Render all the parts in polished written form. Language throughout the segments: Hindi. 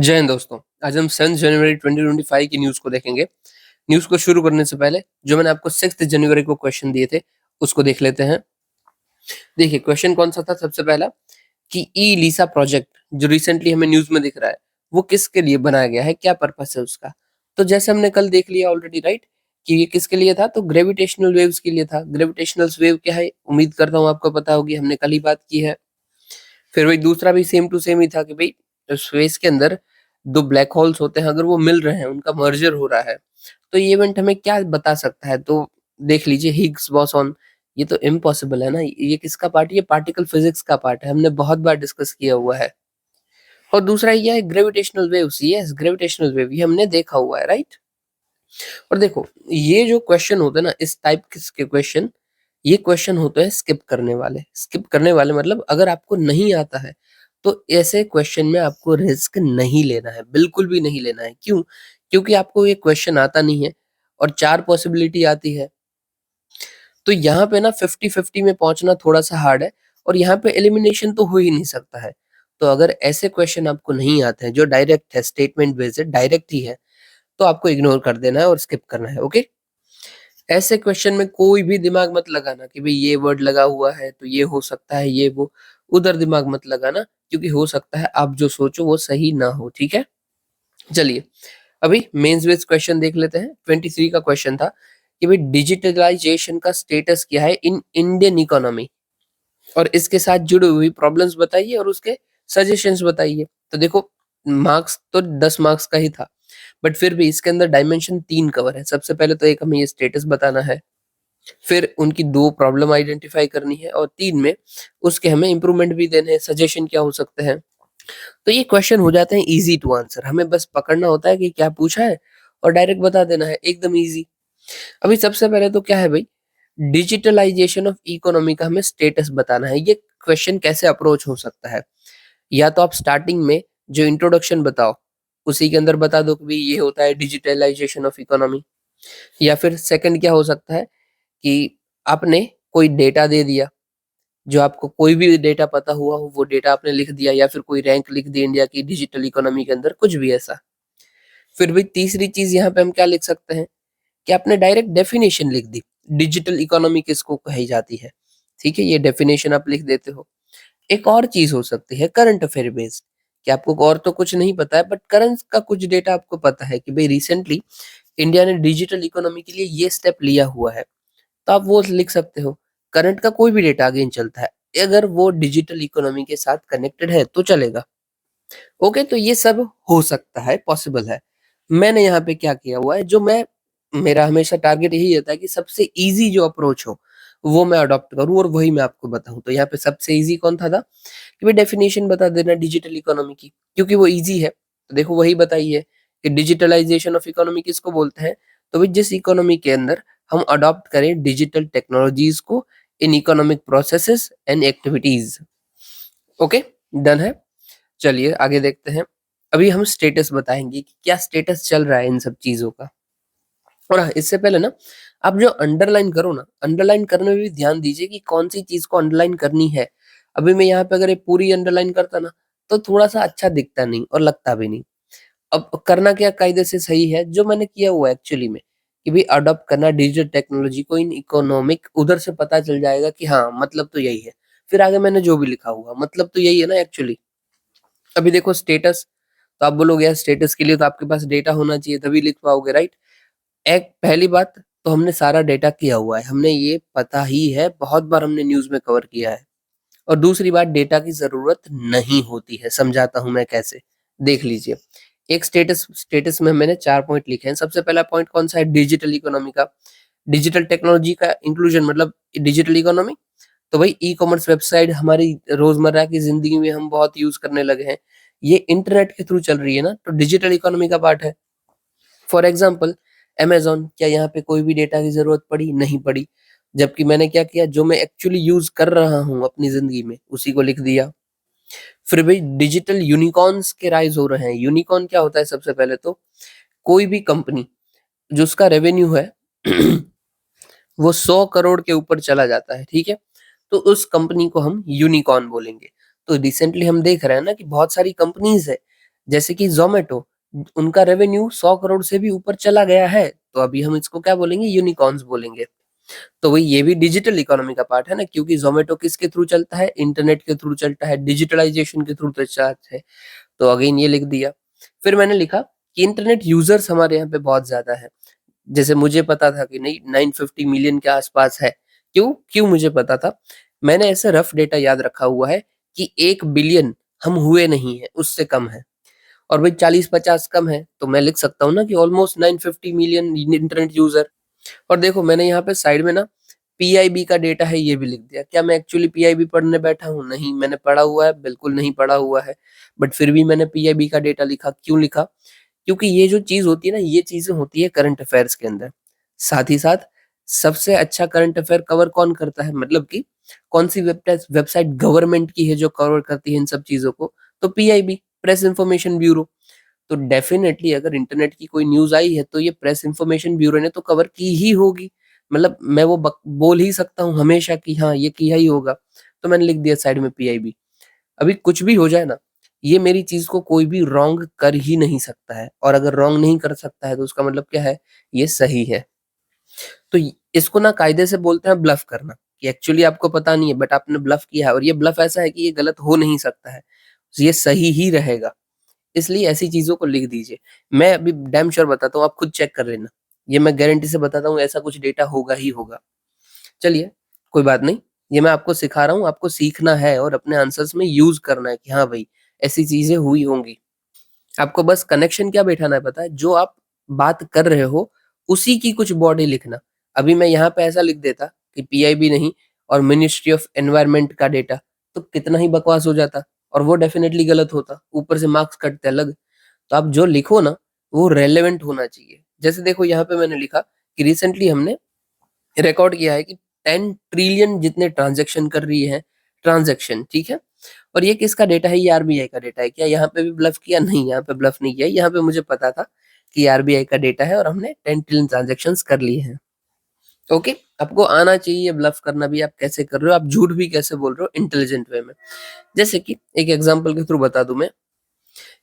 जय हिंद दोस्तों। आज हम 7 जनवरी 2025 की न्यूज़ को देखेंगे। न्यूज़ को शुरू करने से पहले जो मैंने आपको 6 जनवरी को क्वेश्चन दिए थे, उसको देख लेते हैं। देखिए क्वेश्चन कौन-सा था सबसे पहला कि ई-लिसा प्रोजेक्ट जो रिसेंटली हमें न्यूज़ में दिख रहा है, वो किसके लिए बनाया गया है, क्या पर्पस है उसका? तो जैसे हमने कल देख लिया ऑलरेडी राइट कि ये किसके लिए था, तो ग्रेविटेशनल वेव्स के लिए था। ग्रेविटेशनल वेव क्या है? उम्मीद करता हूँ आपको पता होगी, हमने कल ही बात की है। फिर वही दूसरा भी सेम टू सेम ही था कि भई स्पेस के अंदर 2 ब्लैक होल्स होते हैं, अगर वो मिल रहे हैं, उनका मर्जर हो रहा है, तो ये इवेंट हमें क्या बता सकता है? तो देख लीजिए हिग्स बोसॉन, ये तो इम्पॉसिबल है ना, ये किसका पार्ट है? ये पार्टिकल फिज़िक्स का पार्ट है, हमने बहुत बार डिस्कस किया हुआ है। और दूसरा ये है gravitational waves, yes gravitational wave ये हमने देखा हुआ है, राइट? और देखो, ये जो क्वेश्चन होते हैं ना, इस टाइप के क्वेश्चन, ये क्वेश्चन होते हैं स्किप करने वाले। स्किप करने वाले मतलब अगर आपको नहीं आता है, तो ऐसे क्वेश्चन में आपको रिस्क नहीं लेना है, बिल्कुल भी नहीं लेना है। क्यों? क्योंकि आपको ये क्वेश्चन आता नहीं है और 4 पॉसिबिलिटी आती है। तो यहाँ पे ना 50-50 में पहुँचना थोड़ा-सा हार्ड है और यहाँ पे एलिमिनेशन तो हो ही नहीं सकता है। तो अगर ऐसे क्वेश्चन आपको नहीं आते हैं, जो डायरेक्ट है, स्टेटमेंट बेस्ड है, डायरेक्ट ही है, तो आपको इग्नोर कर देना है और स्किप करना है, ओके? ऐसे क्वेश्चन में कोई भी दिमाग मत लगाना कि भई ये वर्ड लगा हुआ है तो ये हो सकता है ये वो, उधर दिमाग मत लगाना क्योंकि हो सकता है आप जो सोचो वो सही ना हो, ठीक है? चलिए, अभी मेंस बेस्ड क्वेश्चन देख लेते हैं। 23 का क्वेश्चन था कि भई डिजिटलाइजेशन का स्टेटस क्या है इन इंडियन इकोनॉमी? और इसके साथ जुड़ी हुई प्रॉब्लम्स बताइए और उसके सजेशंस बताइए। तो देखो मार्क्स तो 10 मार्क्स का ही था, बट फिर भी इसके अंदर डायमेंशन 3 कवर है। सबसे पहले तो एक हमें ये स्टेटस बताना है, फिर उनकी 2 प्रॉब्लम आइडेंटिफाई करनी है और 3 में उसके हमें इम्प्रूवमेंट भी देने हैं, सजेशन क्या हो सकते हैं। तो ये क्वेश्चन हो जाते हैं ईज़ी टू आंसर, हमें बस पकड़ना होता है कि क्या पूछा है और डायरेक्ट बता देना है, एकदम ईज़ी। अभी सबसे पहले तो क्या है भई, डिजिटलाइजेशन ऑफ इकोनॉमी का हमें स्टेटस बताना है। ये क्वेश्चन कैसे अप्रोच हो सकता है? या तो आप स्टार्टिंग में जो इंट्रोडक्शन बताओ, उसी के अंदर बता दो कि भई ये होता है डिजिटलाइजेशन ऑफ इकोनॉमी। या फिर सेकंड क्या हो सकता है कि आपने कोई डेटा दे दिया, जो आपको कोई भी डेटा पता हुआ हो, वो डेटा आपने लिख दिया या फिर कोई रैंक लिख दी इंडिया की डिजिटल इकोनॉमी के अंदर, कुछ भी ऐसा। फिर भी तीसरी चीज़ यहाँ पे हम क्या लिख सकते हैं कि आपने डायरेक्ट डेफिनेशन लिख दी, डिजिटल इकोनॉमी किसको कही जाती है, ठीक है? ये डेफिनेशन आप लिख देते हो। एक और चीज़ हो सकती है करंट अफेयर बेस्ड, कि आपको और तो कुछ नहीं पता है बट करंट का कुछ डेटा आपको पता है कि भई रिसेंटली इंडिया ने डिजिटल इकोनॉमी के लिए ये स्टेप लिया हुआ है, तो आप वो लिख सकते हो। करंट का कोई भी डेटा अगेन चलता है, अगर वो डिजिटल इकोनॉमी के साथ कनेक्टेड है तो चलेगा। ओके, तो ये सब हो सकता है, पॉसिबल है। मैंने यहाँ पे क्या किया हुआ है, जो मैं मेरा हमेशा टारगेट यही रहता है कि सबसे ईज़ी जो अप्रोच हो, वो मैं अडॉप्ट करूँ और वही मैं आपको बताऊँ। तो यहाँ पे सबसे ईज़ी कौन था कि भई डेफिनिशन बता देना डिजिटल इकोनॉमी की, क्योंकि वो ईज़ी है। तो देखो वही बताई है कि डिजिटलाइज़ेशन ऑफ इकोनॉमी किसको बोलते हैं? तो भई जिस इकोनॉमी के अंदर हम अडॉप्ट करें डिजिटल टेक्नोलॉजीज़ को in economic processes and activities. Okay, done है? चलिए आगे देखते हैं। अभी हम स्टेटस बताएँगे कि क्या स्टेटस चल रहा है इन सब चीज़ों का। और हाँ, इससे पहले ना आप जो अंडरलाइन करो ना, अंडरलाइन करने में भी ध्यान दीजिए कि कौन-सी चीज़ को अंडरलाइन करनी है। अभी मैं यहाँ पे अगर ये पूरी अंडरलाइन करता ना, तो थोड़ा-सा अच्छा दिखता नहीं और लगता भी नहीं। अब करना क्या कायदे से सही है, जो मैंने किया हुआ है एक्चुअली में, कि भई अडॉप्ट करना डिजिटल टेक्नोलॉजी को इन इकोनॉमिक, उधर से पता चल जाएगा कि हाँ, मतलब तो यही है। फिर आगे मैंने जो भी लिखा हुआ, मतलब तो यही है ना एक्चुअली। अभी देखो स्टेटस, तो आप बोलोगे यार स्टेटस के लिए तो आपके पास डेटा होना चाहिए तभी लिख पाओगे, राइट? एक पहली बात तो हमने सारा डेटा किया हुआ है, हमने ये पता ही है, बहुत बार हमने न्यूज़ में कवर किया है। और दूसरी बात डेटा की ज़रूरत नहीं होती है, समझाता हूँ मैं कैसे, देख लीजिए। एक स्टेटस स्टेटस में मैंने 4 पॉइंट लिखे हैं, सबसे पहला पॉइंट कौन-सा है डिजिटल इकोनॉमी का, डिजिटल टेक्नोलॉजी का इंक्लूजन मतलब डिजिटल इकोनॉमी, तो भाई ई-कॉमर्स वेबसाइट हमारी रोज़मर्रा की ज़िंदगी में हम बहुत यूज़ करने लगे हैं। ये इंटरनेट के थ्रू चल रही है ना, तो डिजिटल इकोनॉमी का पार्ट है। फॉर एग्ज़ाम्पल अमेज़न, क्या यहाँ पे कोई भी डेटा की ज़रूरत पड़ी? नहीं पड़ी। जबकि मैंने क्या किया, जो मैं एक्चुअली यूज़ कर रहा हूँ अपनी ज़िंदगी में, उसी को लिख दिया। फिर भी डिजिटल यूनिकॉर्न्स के राइज़ हो रहे हैं। यूनिकॉर्न क्या होता है सबसे पहले तो, कोई भी कंपनी जो उसका रेवेन्यू है वो 100 करोड़ के ऊपर चला जाता है, ठीक है? तो उस कंपनी को हम यूनिकॉर्न बोलेंगे। तो रिसेंटली हम देख रहे हैं ना कि बहुत सारी कंपनीज़ है, जैसे कि ज़ोमैटो, उनका रेवेन्यू 100 करोड़ से भी ऊपर चला गया है, तो अभी हम इसको क्या बोलेंगे? यूनिकॉर्न्स बोलेंगे। तो वही ये भी डिजिटल इकोनॉमी का पार्ट है ना, क्योंकि ज़ोमैटो किसके थ्रू चलता है? इंटरनेट के थ्रू चलता है, डिजिटलाइज़ेशन के थ्रू तो चलता है। तो अगेन ये लिख दिया। फिर मैंने लिखा कि इंटरनेट यूज़र्स हमारे यहाँ पे बहुत ज़्यादा है। जैसे मुझे पता था कि नहीं 950 मिलियन के आसपास है। क्यों? क्यों मुझे पता था? मैंने ऐसे रफ डेटा याद रखा हुआ है कि 1 बिलियन हम हुए नहीं हैं, उससे कम है। और भाई 40-50 कम है, तो मैं लिख सकता हूँ ना कि ऑलमोस्ट 950 मिलियन इंटरनेट यूज़र। और देखो मैंने यहाँ पे साइड में ना पीआईबी का डेटा है ये भी लिख दिया। क्या मैं एक्चुअली पीआईबी पढ़ने बैठा हूँ? नहीं, मैंने पढ़ा हुआ है, बिल्कुल नहीं पढ़ा हुआ है। बट फिर भी मैंने पीआईबी का डेटा लिखा। क्यों लिखा? क्योंकि ये जो चीज़ होती है ना, ये चीज़ें होती है करंट अफेयर्स के अंदर। साथ ही साथ सबसे अच्छा करंट अफेयर कवर कौन करता है? मतलब कि कौन-सी वेबसाइट गवर्नमेंट की है जो कवर करती है इन सब चीज़ों को? तो पीआईबी, प्रेस इन्फॉर्मेशन ब्यूरो। तो डेफ़िनेटली अगर इंटरनेट की कोई न्यूज़ आई है, तो ये प्रेस इन्फॉर्मेशन ब्यूरो ने तो कवर की ही होगी। मतलब मैं वो बोल ही सकता हूँ हमेशा कि हाँ, ये किया ही होगा। तो मैंने लिख दिया साइड में पीआईबी। अभी कुछ भी हो जाए ना, ये मेरी चीज़ को कोई भी रॉन्ग कर ही नहीं सकता है, और अगर रॉन्ग नहीं कर सकता है, तो उसका मतलब क्या है? ये सही है। तो इसको ना कायदे से बोलते हैं ब्लफ करना, कि एक्चुअली आपको पता नहीं है बट आपने ब्लफ किया है, और ये ब्लफ ऐसा है कि ये गलत हो नहीं सकता है। ये सही ही रहेगा। इसलिए ऐसी चीज़ों को लिख दीजिए। मैं अभी डैम श्योर बताता हूँ, आप खुद चेक कर लेना। ये मैं गारंटी से बताता हूँ, ऐसा कुछ डेटा होगा ही होगा। चलिए, कोई बात नहीं। ये मैं आपको सिखा रहा हूँ, आपको सीखना है और अपने आंसर्स में यूज़ करना है कि हाँ भाई, ऐसी चीज़ें हुई होंगी। आपको बस कनेक्शन क्या बैठाना है पता है? जो आप बात कर रहे हो, उसी की कुछ बॉडी लिखना। अभी मैं यहाँ पे ऐसा लिख देता कि पीआईबी नहीं और मिनिस्ट्री ऑफ एनवायरनमेंट का डेटा, तो कितना ही बकवास हो जाता, और वो डेफ़िनिटली गलत होता। ऊपर से मार्क्स कटते अलग। तो आप जो लिखो ना, वो रेलेवेंट होना चाहिए। जैसे देखो यहाँ पे मैंने लिखा कि रिसेंटली हमने रिकॉर्ड किया है कि 10 ट्रिलियन जितने ट्रांज़ैक्शन कर रही है, ट्रांज़ैक्शन, ठीक है? और ये किसका डेटा है? ये आरबीआई का डेटा है। क्या यहाँ पे भी ब्लफ किया? नहीं, यहाँ पे ब्लफ नहीं किया। यहाँ पे मुझे पता था कि आरबीआई का डेटा है और हमने 10 ट्रिलियन ट्रांज़ैक्शंस कर लिए हैं। ओके? आपको आना चाहिए ब्लफ करना भी, आप कैसे कर रहे हो, आप झूठ भी कैसे बोल रहे हो इंटेलिजेंट वे में। जैसे कि एक एग्ज़ाम्पल के थ्रू बता दूँ मैं,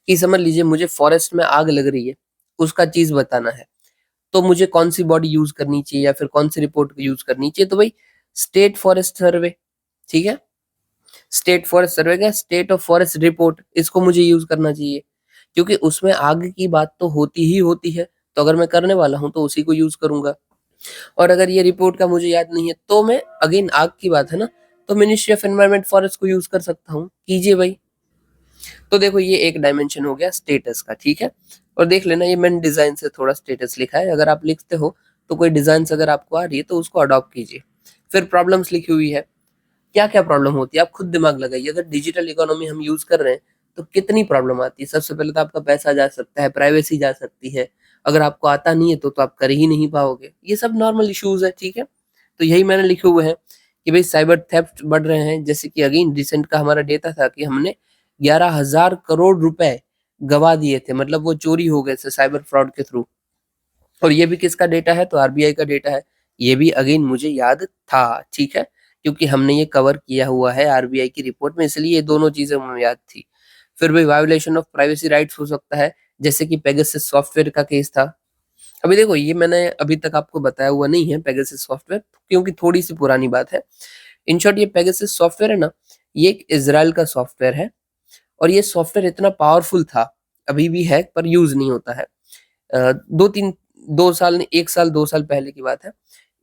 कि समझ लीजिए मुझे फॉरेस्ट में आग लग रही है, उसका चीज़ बताना है। तो मुझे कौन-सी बॉडी यूज़ करनी चाहिए या फिर कौन-सी रिपोर्ट यूज़ करनी चाहिए? तो भई स्टेट फॉरेस्ट सर्वे, ठीक है? स्टेट फॉरेस्ट सर्वे क्या? स्टेट ऑफ फॉरेस्ट रिपोर्ट, इसको मुझे यूज़ करना चाहिए। क्योंकि उसमें आग की बात तो होती ही होती है, तो अगर मैं करने वाला हूँ तो उसी को यूज़ करूँगा। और अगर ये रिपोर्ट का मुझे याद नहीं है, तो मैं अगेन आग की बात है ना, तो मिनिस्ट्री ऑफ एनवायरनमेंट फॉरेस्ट को यूज़ कर सकता हूँ। कीजिए भई। तो देखो ये एक डायमेंशन हो गया स्टेटस का, ठीक है? और देख लेना ये मैंने डिज़ाइन से थोड़ा स्टेटस लिखा है, अगर आप लिखते हो तो कोई डिज़ाइन्स अगर आपको आ रही है तो उसको अडॉप्ट कीजिए। फिर प्रॉब्लम्स लिखी हुई है, क्या-क्या प्रॉब्लम होती है आप खुद दिमाग लगाइए। अगर डिजिटल इकोनॉमी हम यूज़ कर रहे हैं तो कितनी प्रॉब्लम आती है। सबसे पहले तो आपका पैसा जा सकता है, प्राइवेसी जा सकती है। अगर आपको आता नहीं है तो आप कर ही नहीं पाओगे। ये सब नॉर्मल इश्यूज़ है, ठीक है? तो यही मैंने लिखे हुए हैं कि भई साइबर थेफ्ट बढ़ रहे हैं। जैसे कि अगेन रिसेंट का हमारा डेटा था कि हमने 11,000 करोड़ रुपए गँवा दिए थे, मतलब वो चोरी हो गए थे साइबर फ्रॉड के थ्रू। और ये भी किसका डेटा है? तो आरबीआई का डेटा है। ये भी अगेन मुझे याद था, ठीक है? क्योंकि हमने ये कवर किया हुआ है आरबीआई की रिपोर्ट में, इसलिए ये दोनों चीज़ें हमें याद थी। फिर भी वायोलेशन ऑफ प्राइवेसी राइट्स हो सकता है, जैसे कि पेगासस सॉफ्टवेयर का केस था। अभी देखो ये मैंने अभी तक आपको बताया हुआ नहीं है पेगासस सॉफ्टवेयर, क्योंकि थोड़ी-सी पुरानी बात है। इन शॉर्ट ये पेगासस सॉफ्टवेयर है ना, ये एक इज़राइल का सॉफ्टवेयर है, और ये सॉफ्टवेयर इतना पावरफुल था, अभी भी है पर यूज़ नहीं होता है। 2-3 2 साल नहीं, 1 साल 2 साल पहले की बात है।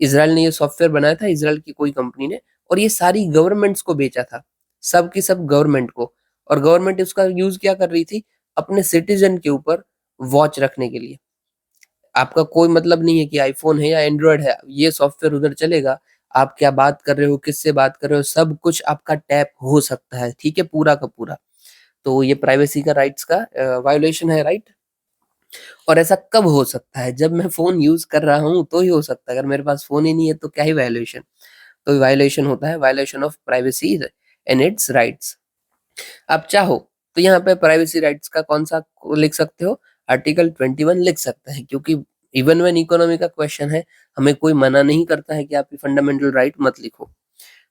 इज़राइल ने ये सॉफ्टवेयर बनाया था, इज़राइल की कोई कंपनी ने, और ये सारी गवर्नमेंट्स को बेचा था। सब की सब गवर्नमेंट को, और गवर्नमेंट उसका यूज़ क्या कर रही थी? अपने सिटीज़न के ऊपर वॉच रखने के लिए। आपका कोई मतलब नहीं है कि आईफ़ोन है या एंड्रॉयड है, ये सॉफ्टवेयर उधर चलेगा। आप क्या बात कर रहे हो, किससे बात कर रहे हो, सब कुछ आपका टैप हो सकता है, ठीक है? पूरा का पूरा। तो ये प्राइवेसी का राइट्स का वायोलेशन है, राइट? और ऐसा कब हो सकता है? जब मैं फ़ोन यूज़ कर रहा हूँ तो ही हो सकता है, अगर मेरे पास फ़ोन ही नहीं है तो क्या ही वायोलेशन? तो वायोलेशन होता है violation of privacy and it's rights. आप चाहो तो यहाँ पे प्राइवेसी राइट्स का कौन-सा लिख सकते हो? आर्टिकल 21 लिख सकते हैं, क्योंकि इवन व्हेन इकोनॉमी का क्वेश्चन है, हमें कोई मना नहीं करता है कि आप ये फंडामेंटल राइट मत लिखो।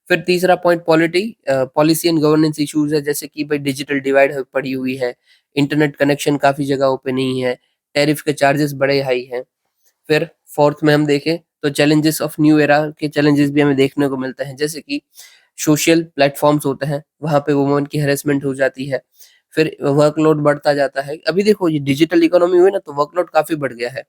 फिर तीसरा point policy and governance issues है, जैसे कि भाई डिजिटल डिवाइड पड़ी हुई है, इंटरनेट कनेक्शन काफ़ी जगहों पे नहीं है, टैरिफ के चार्जेस बड़े हाई हैं। फिर फोर्थ में हम देखें तो चैलेंजेस ऑफ न्यू एरा के चैलेंजेस भी हमें देखने को मिलते हैं, जैसे कि सोशल प्लेटफॉर्म्स होते हैं, वहाँ पे वुमेन की हैरेसमेंट हो जाती है। फिर वर्कलोड बढ़ता जाता है। अभी देखो ये डिजिटल इकोनॉमी हुई ना, तो वर्कलोड काफ़ी बढ़ गया है।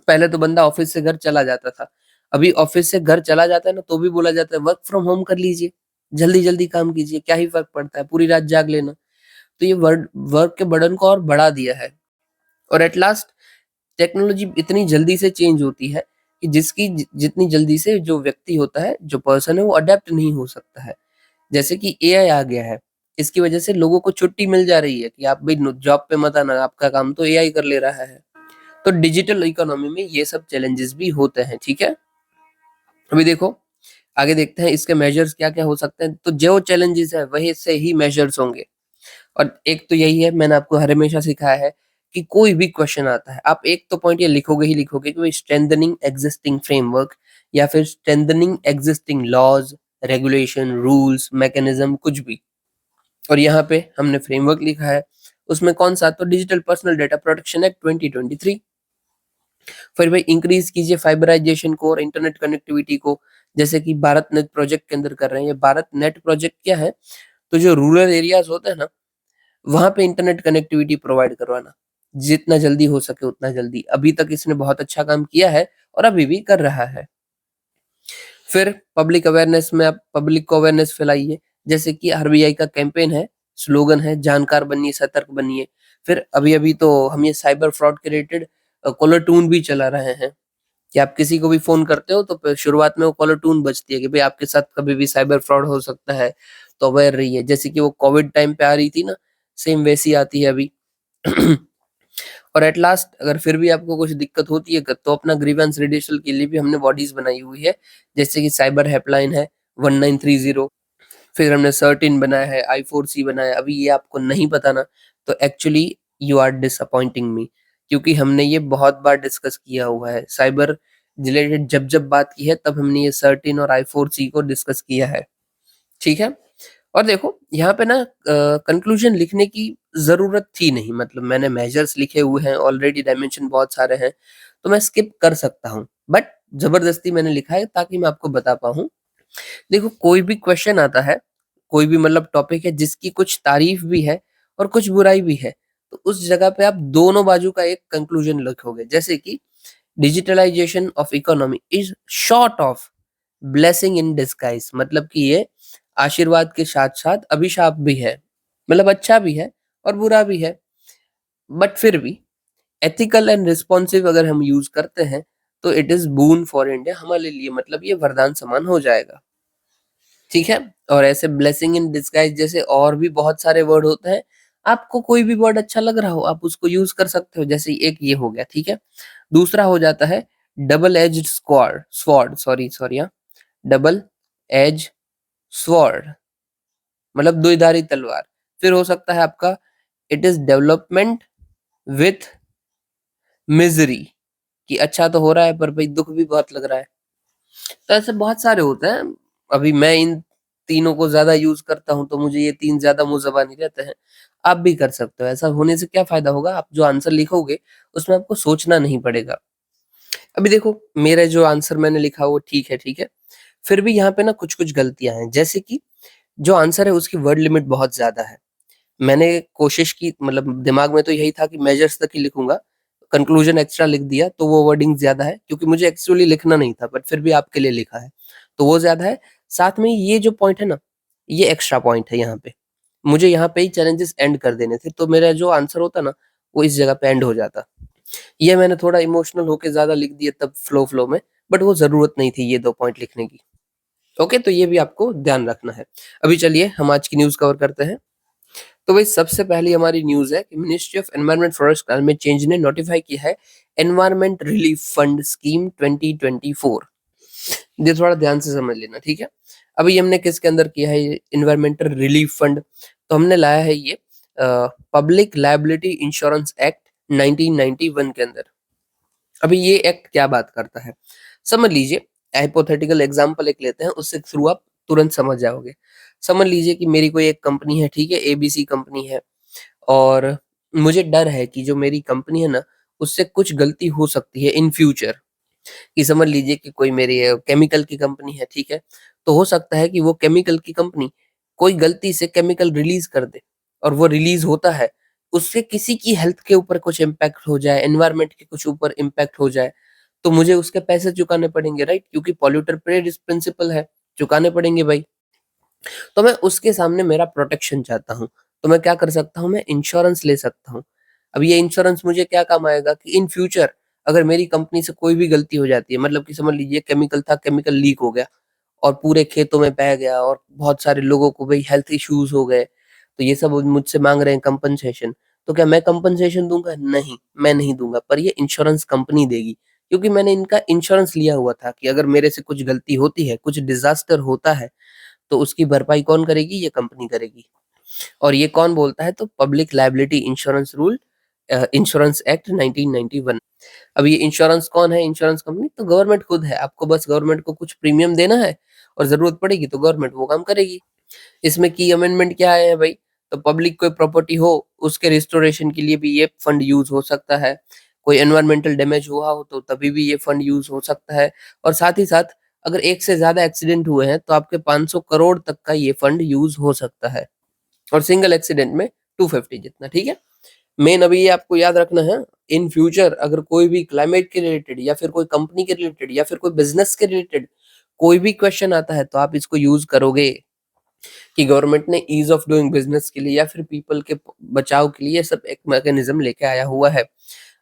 पहले तो बंदा ऑफिस से घर चला जाता था। अभी ऑफिस से घर चला जाता है ना, तो भी बोला जाता है वर्क फ्रॉम होम कर लीजिए, जल्दी-जल्दी काम कीजिए, क्या ही फ़र्क पड़ता है, पूरी रात जाग लेना। तो ये वर्क के बर्डन को और बढ़ा दिया है। और एट लास्ट टेक्नोलॉजी इतनी जल्दी से चेंज होती है कि जिसकी जितनी जल्दी से जो व्यक्ति होता है, जो पर्सन है, वो अडैप्ट नहीं हो सकता है। जैसे कि एआई आ गया है, इसकी वजह से लोगों को छुट्टी मिल जा रही है कि आप भाई जॉब पे मत आना, आपका काम तो एआई कर ले रहा है। तो डिजिटल इकोनॉमी में ये सब चैलेंजेस भी होते हैं, ठीक है। अभी देखो आगे देखते हैं इसके मेजर्स क्या क्या हो सकते हैं। तो जो चैलेंजेस है वही से ही मेजर्स होंगे। और एक तो यही है, मैंने आपको हर हमेशा सिखाया है कि कोई भी क्वेश्चन आता है, आप एक तो पॉइंट ये लिखोगे ही लिखोगे कि स्ट्रेंथनिंग एग्जिस्टिंग फ्रेमवर्क, या फिर strengthening existing laws, regulation, rules, mechanism, कुछ भी। और यहाँ पे हमने फ्रेमवर्क लिखा है, उसमें कौन सा, तो digital personal data protection act 2023। फिर भाई इंक्रीज कीजिए फाइबराइजेशन को और इंटरनेट कनेक्टिविटी को, जैसे कि भारत नेट प्रोजेक्ट के अंदर कर रहे हैं। ये भारत नेट प्रोजेक्ट क्या है, तो जो रूरल एरियाज होते हैं ना, वहां पे इंटरनेट कनेक्टिविटी प्रोवाइड करवाना, जितना जल्दी हो सके उतना जल्दी। अभी तक इसने बहुत अच्छा काम किया है और अभी भी कर रहा है। फिर पब्लिक अवेयरनेस में आप पब्लिक को अवेयरनेस फैलाइए, जैसे कि आरबीआई का कैंपेन है, स्लोगन है, जानकार बनिए सतर्क बनिए। फिर अभी अभी तो हम ये साइबर फ्रॉड के रिलेटेड कॉलर ट्यून भी चला रहे हैं कि आप किसी को भी फोन करते हो तो शुरुआत में वो कॉलर ट्यून बजती है कि भाई आपके साथ कभी भी साइबर फ्रॉड हो सकता है, तो अवेयर रहिए। जैसे कि वो कोविड टाइम पे आ रही थी ना, सेम वैसी आती है अभी। और एट लास्ट अगर फिर भी आपको कुछ दिक्कत होती है तो अपना ग्रीवेंस रिड्यूसल के लिए भी हमने बॉडीज बनाई हुई है, जैसे कि साइबर हेल्पलाइन है 1930। फिर हमने सर्टिन बनाया है, I4C बनाया है। अभी ये आपको नहीं पता ना, तो एक्चुअली यू आर डिसअपॉइंटिंग मी, क्योंकि हमने ये बहुत बार डिस्कस किया हुआ है। साइबर रिलेटेड जब जब बात की है तब हमने ये सर्टिन और I4C को डिस्कस किया है, ठीक है। और देखो यहाँ पे ना कंक्लूजन लिखने की जरूरत थी नहीं, मतलब मैंने मेजर्स लिखे हुए हैं ऑलरेडी, डायमेंशन बहुत सारे हैं, तो मैं स्किप कर सकता हूँ, बट जबरदस्ती मैंने लिखा है ताकि मैं आपको बता पाऊँ। देखो कोई भी क्वेश्चन आता है, कोई भी मतलब टॉपिक है जिसकी कुछ तारीफ भी है और कुछ बुराई भी है, तो उस जगह पे आप दोनों बाजू का एक कंक्लूजन लिखोगे। जैसे कि digitalisation of economy is short of blessing in disguise, मतलब कि ये आशीर्वाद के साथ साथ अभिशाप भी है, मतलब अच्छा भी है और बुरा भी है। बट फिर भी एथिकल एंड रिस्पॉन्सिव अगर हम यूज करते हैं तो it is boon for India, हमारे लिए मतलब ये वरदान समान हो जाएगा, ठीक है। और ऐसे ब्लेसिंग इन डिस्गाइज जैसे और भी बहुत सारे वर्ड होते हैं, आपको कोई भी वर्ड अच्छा लग रहा हो आप उसको यूज कर सकते हो। जैसे एक ये हो गया, ठीक है। दूसरा हो जाता है double edge squad sword, sorry sorry, हाँ, डबल एज स्वॉर्ड, मतलब द्विधारी तलवार। फिर हो सकता है आपका it is development with misery, कि अच्छा तो हो रहा है पर भाई दुख भी बहुत लग रहा है। तो ऐसे बहुत सारे होते हैं। अभी मैं इन तीनों को ज्यादा यूज करता हूँ तो मुझे ये तीन ज्यादा मुंह ज़बानी रहते हैं। आप भी कर सकते हो। ऐसा होने से क्या फायदा होगा, आप जो आंसर लिखोगे उसमें आपको सोचना नहीं पड़ेगा। अभी देखो मेरा जो आंसर मैंने लिखा वो ठीक है, ठीक है। फिर भी यहाँ पे ना कुछ कुछ गलतियां हैं, जैसे कि जो आंसर है उसकी वर्ड लिमिट बहुत ज्यादा है। मैंने कोशिश की, मतलब दिमाग में तो यही था कि मेजर्स तक ही लिखूंगा, कंक्लूजन एक्स्ट्रा लिख दिया तो वो वर्डिंग ज्यादा है, क्योंकि मुझे एक्चुअली लिखना नहीं था, बट फिर भी आपके लिए लिखा है तो वो ज्यादा है। साथ में ये जो पॉइंट है ना, ये एक्स्ट्रा पॉइंट है यहाँ पे। मुझे यहाँ पे ही चैलेंजेस एंड कर देने थे, तो मेरा जो आंसर होता ना वो इस जगह पे एंड हो जाता। ये मैंने थोड़ा इमोशनल होके ज्यादा लिख दिया तब फ्लो फ्लो में, बट वो जरूरत नहीं थी ये 2 पॉइंट लिखने की। ओके, तो ये भी आपको ध्यान रखना है। अभी चलिए हम आज की न्यूज़ कवर करते हैं। तो भाई सबसे पहली हमारी न्यूज़ है कि ministry of environment forest climate change ने नोटिफाई किया है एनवायरनमेंट रिलीफ फंड स्कीम 2024। ये थोड़ा ध्यान से समझ लेना, ठीक है। अभी हमने किसके अंदर किया है ये एनवायरमेंटल रिलीफ फंड, तो हमने लाया है ये पब्लिक लायबिलिटी इंश्योरेंस एक्ट 1991 के अंदर। अभी ये एक्ट क्या बात करता है समझ लीजिए। हाइपोथेटिकल एग्जांपल एक लेते हैं, उससे थ्रू आप तुरंत समझ जाओगे। समझ लीजिए कि मेरी कोई एक कंपनी है, ठीक है, एबीसी कंपनी है, और मुझे डर है कि जो मेरी कंपनी है ना, उससे कुछ गलती हो सकती है इन फ्यूचर। कि समझ लीजिए कि कोई मेरी केमिकल की कंपनी है, ठीक है? तो हो सकता है कि वो केमिकल की कंपनी कोई गलती से केमिकल रिलीज़ कर दे और वो रिलीज़ होता है, उससे किसी की हेल्थ के ऊपर कुछ इम्पैक्ट हो जाए, एनवायरनमेंट के कुछ ऊपर इम्पैक्ट हो जाए, तो मुझे उसके पैसे चुकाने पड़ेंगे, राइट? क्योंकि पॉल्यूटर पेड प्रिंसिपल है, चुकाने पड़ेंगे भाई। तो मैं उसके सामने मेरा प्रोटेक्शन चाहता हूँ। तो मैं क्या कर सकता हूँ, मैं इंश्योरेंस ले सकता हूँ। अब ये इंश्योरेंस मुझे क्या काम आएगा कि इन फ्यूचर अगर मेरी कंपनी से कोई भी गलती हो जाती है, मतलब कि समझ लीजिए केमिकल था, केमिकल लीक हो गया और पूरे खेतों में बह गया और बहुत सारे लोगों को भाई हेल्थ इश्यूज़ हो गए, तो ये सब मुझसे माँग रहे हैं कंपनसेशन। तो क्या मैं कंपनसेशन दूँगा? नहीं, मैं नहीं दूँगा, पर ये इंश्योरेंस कंपनी देगी। क्योंकि मैंने इनका इंश्योरेंस लिया हुआ था कि अगर मेरे से कुछ गलती होती है, कुछ डिज़ास्टर होता है, तो उसकी भरपाई कौन करेगी? ये कंपनी करेगी। और ये कौन बोलता है? तो public liability insurance rule insurance act 1991। अब ये इंश्योरेंस कौन है? इंश्योरेंस कंपनी तो गवर्नमेंट खुद है। आपको बस गवर्नमेंट को कुछ प्रीमियम देना है और ज़रूरत पड़ेगी तो गवर्नमेंट वो काम करेगी। इसमें की अमेंडमेंट क्या है भाई? तो पब्लिक कोई प्रॉपर्टी हो, उसके रिस्टोरेशन के लिए भी ये फंड यूज़ हो सकता है। कोई एनवायरमेंटल डैमेज हुआ हो तो तभी भी ये फंड यूज़ हो सकता है और साथ ही साथ अगर एक से ज़्यादा एक्सीडेंट हुए हैं तो आपके 500 करोड़ तक का ये फंड यूज़ हो सकता है और सिंगल एक्सीडेंट में 250 जितना, ठीक है? मेन अभी ये आपको याद रखना है, इन फ्यूचर अगर कोई भी क्लाइमेट के रिलेटेड या फिर कोई कंपनी के रिलेटेड या फिर कोई बिज़नेस के रिलेटेड कोई भी क्वेश्चन आता है तो आप इसको यूज़ करोगे। कि गवर्नमेंट ने ईज़ ऑफ डूइंग बिज़नेस के लिए या फिर पीपल के बचाव के लिए ये सब एक मैकेनिज़्म लेके आया हुआ है।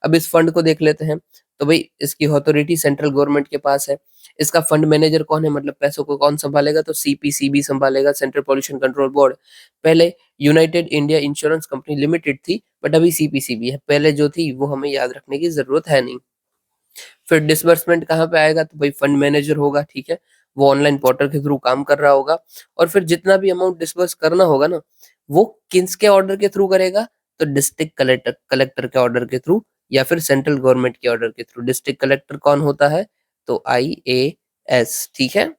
अब इस फंड को देख लेते हैं, तो भई इसकी अथॉरिटी सेंट्रल गवर्नमेंट के पास है। इसका फंड मैनेजर कौन है, मतलब पैसों को कौन सँभालेगा? तो सीपीसीबी सँभालेगा, सेंट्रल पॉल्यूशन कंट्रोल बोर्ड। पहले united India insurance company limited थी, बट अभी सीपीसीबी है। पहले जो थी वो हमें याद रखने की ज़रूरत है नहीं। फिर डिसबर्समेंट कहाँ पे आएगा? तो भाई फंड मैनेजर होगा, ठीक है? वो ऑनलाइन पोर्टल के थ्रू काम कर रहा होगा और फिर जितना भी अमाउंट डिसबर्स करना होगा ना, वो किसके ऑर्डर के थ्रू करेगा? तो डिस्ट्रिक्ट कलेक्टर कलेक्टर के ऑर्डर के थ्रू या फिर सेंट्रल गवर्नमेंट के ऑर्डर के थ्रू। डिस्ट्रिक्ट कलेक्टर कौन होता है? तो आईएएस, ठीक है?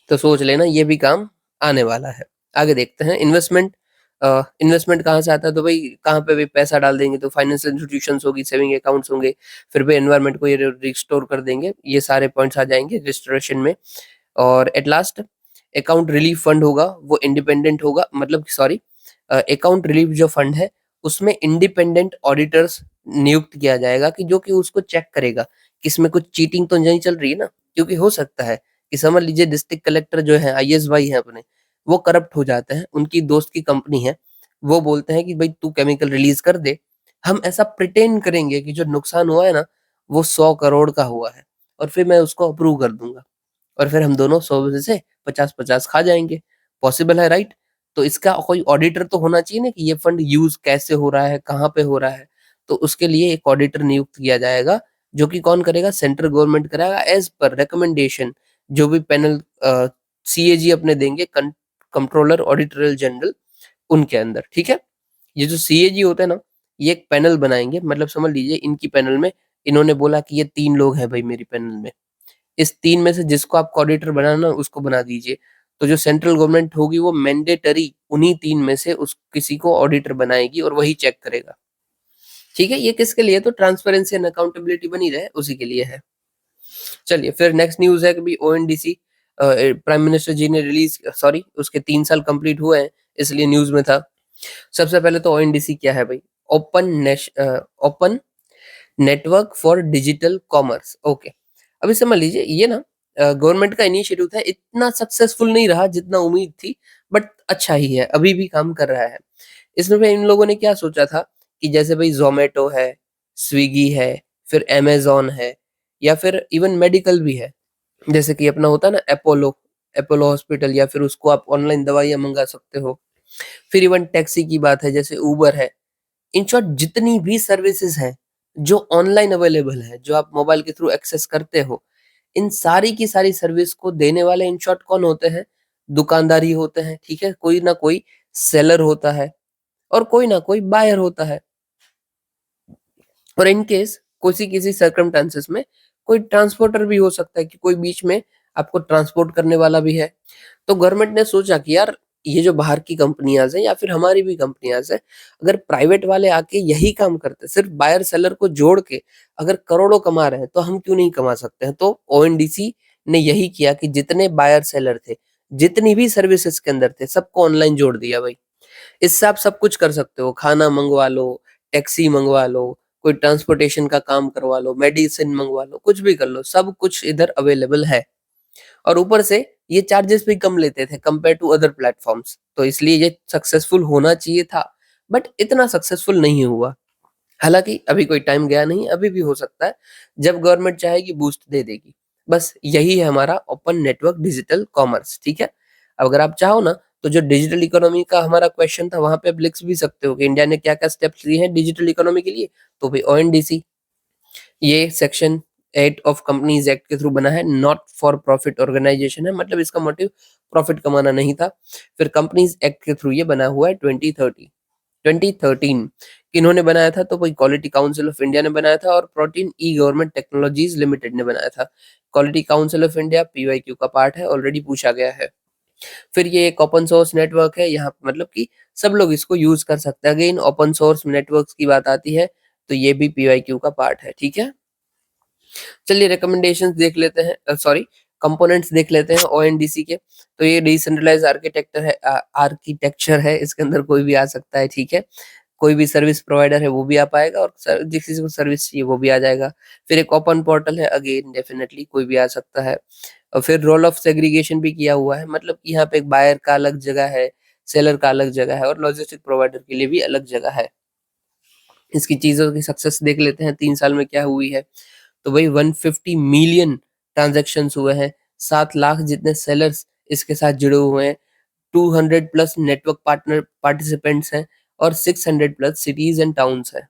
तो सोच लेना ये भी काम आने वाला है। आगे देखते हैं इन्वेस्टमेंट। इन्वेस्टमेंट कहाँ से आता है? तो भाई कहाँ पे भी पैसा डाल देंगे तो फाइनेंशियल इंस्टीट्यूशंस होगी, सेविंग अकाउंट्स होंगे, फिर भी एनवायरनमेंट को ये रिस्टोर कर देंगे। ये सारे पॉइंट्स आ जाएँगे रिस्टोरेशन में। और at last account relief fund होगा, वो इंडिपेंडेंट होगा, मतलब सॉरी, अकाउंट रिलीफ जो फंड है, उसमें इंडिपेंडेंट ऑडिटर्स नियुक्त किया जाएगा कि जो कि उसको चेक करेगा कि इसमें कुछ चीटिंग तो नहीं चल रही है ना? क्योंकि हो सकता है कि समझ लीजिए डिस्ट्रिक्ट कलेक्टर जो है, आईएएस भाई हैं अपने, वो करप्ट हो जाते हैं, उनकी दोस्त की कंपनी है, वो बोलते हैं कि भई तू केमिकल रिलीज़ कर दे, हम ऐसा प्रिटेंड करेंगे कि जो नुकसान हुआ है ना, वो 100 करोड़ का हुआ है और फिर मैं उसको अप्रूव कर दूँगा। और फिर हम दोनों 100 में से 50-50 खा जाएँगे। पॉसिबल है, राइट? तो इसका कोई ऑडिटर तो होना चाहिए ना कि ये फंड यूज़ कैसे हो रहा है, कहाँ पे हो रहा है। तो उसके लिए एक ऑडिटर नियुक्त किया जाएगा, जो कि कौन करेगा? सेंट्रल गवर्नमेंट कराएगा एज़ पर रिकमेंडेशन जो भी पैनल सीएजी अपने देंगे, कंट्रोलर ऑडिटर जनरल उनके अंदर, ठीक है? ये जो सीएजी होता है ना, ये एक पैनल बनाएँगे, मतलब समझ लीजिए इनकी पैनल में इन्होंने बोला कि ये 3 लोग हैं भई मेरी पैनल में। इस 3 में से जिसको आपको ऑडिटर बनाना है उसको बना दीजिए। तो जो सेंट्रल गवर्नमेंट होगी वो मैंडेटरी उन्हीं 3 में से उस किसी को ऑडिटर बनाएगी और वही चेक करेगा। ठीक है? ये किसके लिए? तो ट्रांसपेरेंसी एंड अकाउंटेबिलिटी बनी रहे उसी के लिए है। चलिए फिर नेक्स्ट न्यूज़ है कि भई ओएनडीसी प्राइम मिनिस्टर जी ने रिलीज़ सॉरी उसके 3 साल कंप्लीट हुए हैं इसलिए न्यूज़ में था। सबसे पहले तो ओएनडीसी क्या है भई? Open network for digital commerce, okay. अभी समझ लीजिए ये ना गवर्नमेंट का इनिशिएटिव था, इतना सक्सेसफुल नहीं रहा जितना उम्मीद थी, बट अच्छा ही है, अभी भी काम कर रहा है। इसमें भी इन लोगों ने क्या सोचा था कि जैसे भाई ज़ोमैटो है, स्विगी है, फिर अमेज़न है या फिर इवन मेडिकल भी है। जैसे कि अपना होता है ना अपोलो हॉस्पिटल या फिर उसको आप ऑनलाइन दवाइयाँ मँगा सकते हो। फिर इवन टैक्सी की बात है जैसे उबर है। इन शॉर्ट जितनी भी सर्विसेज़ हैं, जो ऑनलाइन अवेलेबल है, जो आप मोबाइल के थ्रू एक्सेस करते हो, इन सारी की सारी सर्विस को देने वाले इन शॉर्ट कौन होते हैं? दुकानदार ही होते हैं, ठीक है? कोई ना कोई सेलर होता है और कोई ना कोई बायर होता है और इन केस किसी सर्कमस्टेंसेस में कोई ट्रांसपोर्टर भी हो सकता है कि कोई बीच में आपको ट्रांसपोर्ट करने वाला भी है। तो गवर्नमेंट ने सोचा कि यार ये जो बाहर की कंपनियाज है या फिर हमारी भी कंपनियाज है, अगर प्राइवेट वाले आके यही काम करते, सिर्फ बायर सेलर को जोड़ के अगर करोड़ों कमा रहे हैं, तो हम क्यों नहीं कमा सकते हैं? तो ओएनडीसी ने यही किया कि जितने बायर सेलर थे, जितनी भी सर्विसेज के अंदर थे, सबको ऑनलाइन जोड़ दिया भाई। इससे आप सब कुछ कर सकते हो, खाना मंगवा लो, टैक्सी मंगवा लो, कोई ट्रांसपोर्टेशन का काम करवा लो, मेडिसिन मंगवा लो, कुछ भी कर लो, सब कुछ इधर अवेलेबल है। और ऊपर से ये चार्जेस भी कम लेते थे कंपेयर टू अदर प्लेटफॉर्म्स, तो इसलिए ये सक्सेसफुल होना चाहिए था, बट इतना सक्सेसफुल नहीं हुआ। हालांकि अभी कोई टाइम गया नहीं, अभी भी हो सकता है, जब गवर्नमेंट चाहेगी बूस्ट दे देगी। बस यही है हमारा ओपन नेटवर्क डिजिटल कॉमर्स, ठीक है। अब अगर आप चाहो ना, तो जो डिजिटल इकोनॉमी का हमारा क्वेश्चन था, वहां पे आप लिख भी सकते हो कि इंडिया ने क्या क्या स्टेप्स लिए हैं डिजिटल इकोनॉमी के लिए। तो भाई ओएनडीसी, ये सेक्शन 8 ऑफ कंपनीज एक्ट के थ्रू बना है, नॉट फॉर प्रॉफिट ऑर्गेनाइजेशन है, मतलब इसका मोटिव प्रॉफिट कमाना नहीं था। फिर कंपनीज एक्ट के थ्रू ये बना हुआ है 2013 किन्होंने बनाया था? तो भाई क्वालिटी काउंसिल ऑफ इंडिया ने बनाया था, और प्रोटीन ई गवर्नमेंट टेक्नोलॉजीज लिमिटेड ने बनाया था। Quality council of India PYQ का पार्ट है, ऑलरेडी पूछा गया है। फिर ये एक ओपन सोर्स नेटवर्क है, यहाँ मतलब कि सब लोग इसको यूज कर सकते हैं। अगेन ओपन सोर्स नेटवर्क्स की बात आती है, तो ये भी पीवाईक्यू का पार्ट है, ठीक है। चलिए रिकमेंडेशंस देख लेते हैं, सॉरी कंपोनेंट्स देख लेते हैं ओएनडीसी के। तो ये डिसेंट्रलाइज आर्किटेक्चर है, आर्किटेक्चर है, इसके अंदर कोई भी आ सकता है, ठीक है। कोई भी सर्विस प्रोवाइडर है वो भी आ पाएगा, और जिस किसी को सर्विस चाहिए वो भी आ जाएगा। फिर एक ओपन पोर्टल है, अगेन डेफिनेटली कोई भी आ सकता है। और फिर रोल ऑफ सेग्रीगेशन भी किया हुआ है, मतलब कि यहाँ पे एक बायर का अलग जगह है, सेलर का अलग जगह है, और लॉजिस्टिक प्रोवाइडर के लिए भी अलग जगह है। इसकी चीजों की सक्सेस देख लेते हैं 3 साल में क्या हुई है। तो वही 150 मिलियन ट्रांजैक्शंस हुए हैं, 7 लाख जितने सेलर्स इसके साथ जुड़े हुए हैं, 200 प्लस नेटवर्क पार्टनर पार्टिसिपेंट्स हैं, और 600 प्लस सिटीज एंड टाउन्स हैं।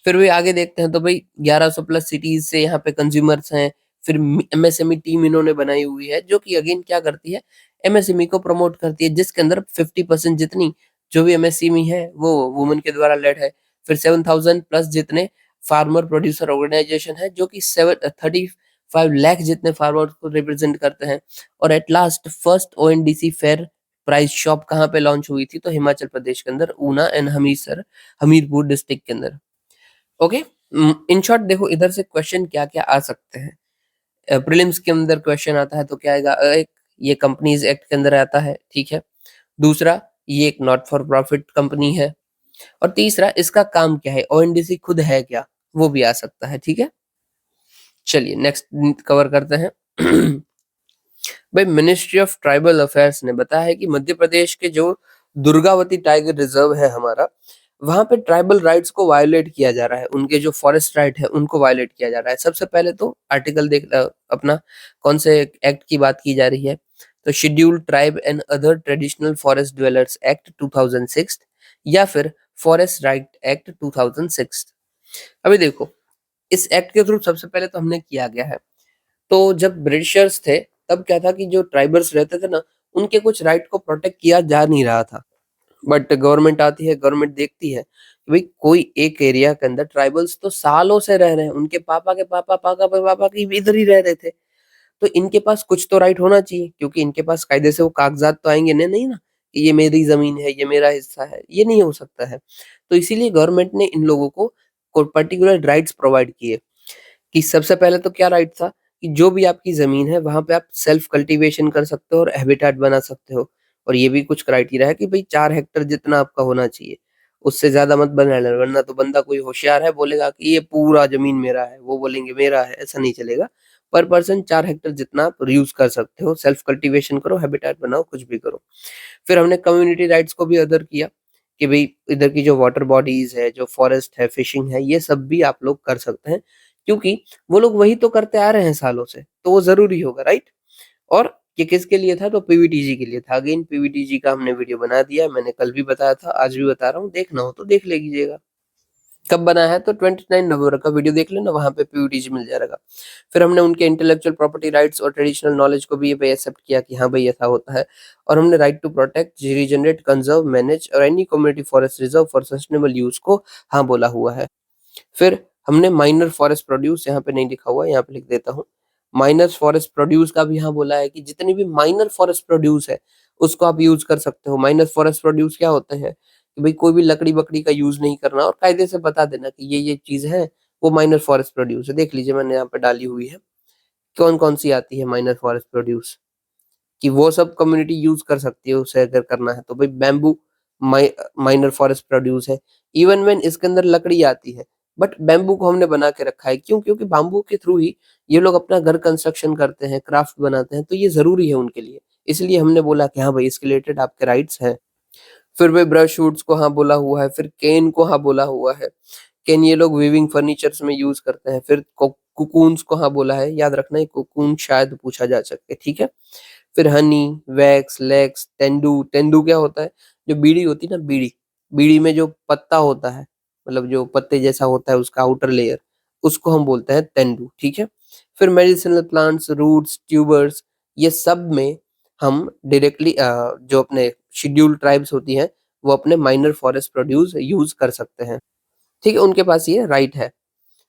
फिर भी आगे देखते हैं, तो भाई 1100 प्लस सिटीज से यहाँ पे कंज्यूमर्स हैं। फिर एमएसएमई टीम इन्होंने बनाई हुई है, जो कि अगेन क्या करती है, एमएसएमई को प्रमोट करती है, जिसके अंदर 50% जितनी जो भी एमएसएमई है वो वुमेन के द्वारा लेड है। फिर 7000 प्लस जितने फार्मर प्रोड्यूसर ऑर्गेनाइजेशन है, जो कि 35 लाख जितने फार्मर्स को रिप्रेजेंट करते हैं। और at last first ONDC fair price shop कहाँ पे लॉन्च हुई थी? तो हिमाचल प्रदेश के अंदर, ऊना एंड हमीरपुर डिस्ट्रिक्ट के अंदर। ओके, इन शॉर्ट देखो इधर से क्वेश्चन क्या क्या आ सकते हैं। प्रीलिम्स के अंदर क्वेश्चन आता है तो क्या आएगा? एक ये कंपनीज एक्ट के अंदर आता है, ठीक है। दूसरा, ये एक नॉट फॉर प्रॉफिट कंपनी है। और तीसरा, इसका काम क्या है, ओएनडीसी खुद है क्या, वो भी आ सकता है, ठीक है। चलिए नेक्स्ट कवर करते हैं। भाई मिनिस्ट्री ऑफ ट्राइबल अफेयर्स ने बताया है कि मध्य प्रदेश के जो दुर्गावती टाइगर रिजर्व है हमारा, वहां पे ट्राइबल राइट्स को वायोलेट किया जा रहा है, उनके जो फॉरेस्ट राइट है उनको वायोलेट किया जा रहा है। सबसे पहले तो आर्टिकल देख अपना कौन से एक्ट की बात की जा रही है? तो scheduled tribe and other traditional forest dwellers act 2006, या फिर फॉरेस्ट राइट एक्ट 2006। अभी देखो, इस एक्ट के थ्रू सबसे पहले तो हमने किया गया है, तो जब ब्रिटिशर्स थे तब क्या था कि जो ट्राइबल्स रहते थे ना, उनके कुछ राइट को प्रोटेक्ट किया जा नहीं रहा था। बट गवर्नमेंट आती है, गवर्नमेंट देखती है कि भाई कोई एक एरिया के अंदर ट्राइबल्स तो सालों से रह रहे हैं, उनके पापा के पापा पापा के पापा की भी इधर ही रह रहे थे, तो इनके पास कुछ तो राइट होना चाहिए, क्योंकि इनके पास कायदे से वो कागजात तो आएंगे नहीं ना, कि ये मेरी जमीन है, ये मेरा हिस्सा है, ये नहीं हो सकता है। तो इसीलिए गवर्नमेंट ने इन लोगों को पर्टिकुलर राइट्स प्रोवाइड किए। कि सबसे पहले तो क्या राइट था कि जो भी आपकी ज़मीन है, वहाँ पे आप सेल्फ कल्टीवेशन कर सकते हो और हैबिटेट बना सकते हो। और ये भी कुछ क्राइटेरिया है कि भई 4 हेक्टेयर जितना आपका होना चाहिए, उससे ज़्यादा मत बना लेना, वरना तो बंदा कोई होशियार है बोलेगा कि ये पूरा ज़मीन मेरा है, वो बोलेंगे मेरा है, ऐसा नहीं चलेगा। पर पर्सन 4 हेक्टेयर जितना आप यूज़ कर सकते हो, सेल्फ कल्टीवेशन करो, हैबिटेट बनाओ, कुछ भी करो। फिर हमने कम्युनिटी राइट्स को भी अदर किया कि भई इधर की जो वाटर बॉडीज़ है, जो फॉरेस्ट है, फिशिंग है, ये सब भी आप लोग कर सकते हैं, क्योंकि वो लोग वही तो करते आ रहे हैं सालों से, तो वो ज़रूरी होगा, राइट? और ये किसके लिए था? तो पीवीटीजी के लिए था। अगेन पीवीटीजी का हमने वीडियो बना दिया है, मैंने कल भी बताया था, आज भी बता रहा हूँ, देखना हो तो देख लीजिएगा। कब बना है? तो 29 नवंबर का वीडियो देख लेना, वहाँ पे पीवीटीजी मिल जाएगा। फिर हमने उनके इंटेलेक्चुअल प्रॉपर्टी राइट्स और ट्रेडिशनल नॉलेज को भी ये पे एक्सेप्ट किया कि हाँ भाई ऐसा होता है। और हमने right to protect, regenerate, conserve, manage और any community forest reserve for sustainable use को हाँ बोला हुआ है। फिर हमने माइनर फॉरेस्ट प्रोड्यूस, यहाँ पे नहीं लिखा हुआ है, यहाँ पे लिख देता हूँ। माइनर फॉरेस्ट प्रोड्यूस का भी यहाँ बोला है कि जितनी भी माइनर फॉरेस्ट प्रोड्यूस है, उसको आप यूज कर सकते हो। माइनर फॉरेस्ट प्रोड्यूस क्या होते हैं कि भाई कोई भी लकड़ी बकड़ी का यूज नहीं करना और कायदे से बता देना कि ये चीज है, वो माइनर फॉरेस्ट प्रोड्यूस है। देख लीजिए मैंने यहाँ पे डाली हुई है कौन कौन सी आती है माइनर फॉरेस्ट प्रोड्यूस, कि वो सब कम्युनिटी यूज कर सकती है उसे अगर करना है तो। भाई बैम्बू माइनर फॉरेस्ट प्रोड्यूस है। इवन व्हेन इसके अंदर लकड़ी आती है, बट बैम्बू को हमने बना के रखा है, क्यों? क्योंकि बैम्बू के थ्रू ही ये लोग अपना घर कंस्ट्रक्शन करते हैं, क्राफ्ट बनाते हैं, तो ये जरूरी है उनके लिए। इसलिए हमने बोला कि हाँ भाई इसके रिलेटेड आपके राइट्स हैं। फिर भाई ब्रश वुड्स को हाँ बोला हुआ है, फिर केन को हाँ बोला हुआ है। केन ये लोग वीविंग फर्नीचर्स में यूज करते हैं। फिर कुकून्स को हाँ बोला है, याद रखना है कुकून शायद पूछा जा सके, ठीक है। फिर हनी, वैक्स, लेक्स, तेंदू। तेंदू क्या होता है? जो बीड़ी होती है ना, बीड़ी, बीड़ी में जो पत्ता होता है, मतलब जो पत्ते जैसा होता है उसका आउटर लेयर, उसको हम बोलते हैं तेंदू, ठीक है। फिर मेडिसिनल प्लांट्स, रूट्स, ट्यूबर्स, ये सब में हम डायरेक्टली जो अपने शेड्यूल्ड ट्राइब्स होती हैं वो अपने माइनर फॉरेस्ट प्रोड्यूस यूज कर सकते हैं, ठीक है, उनके पास ये राइट है।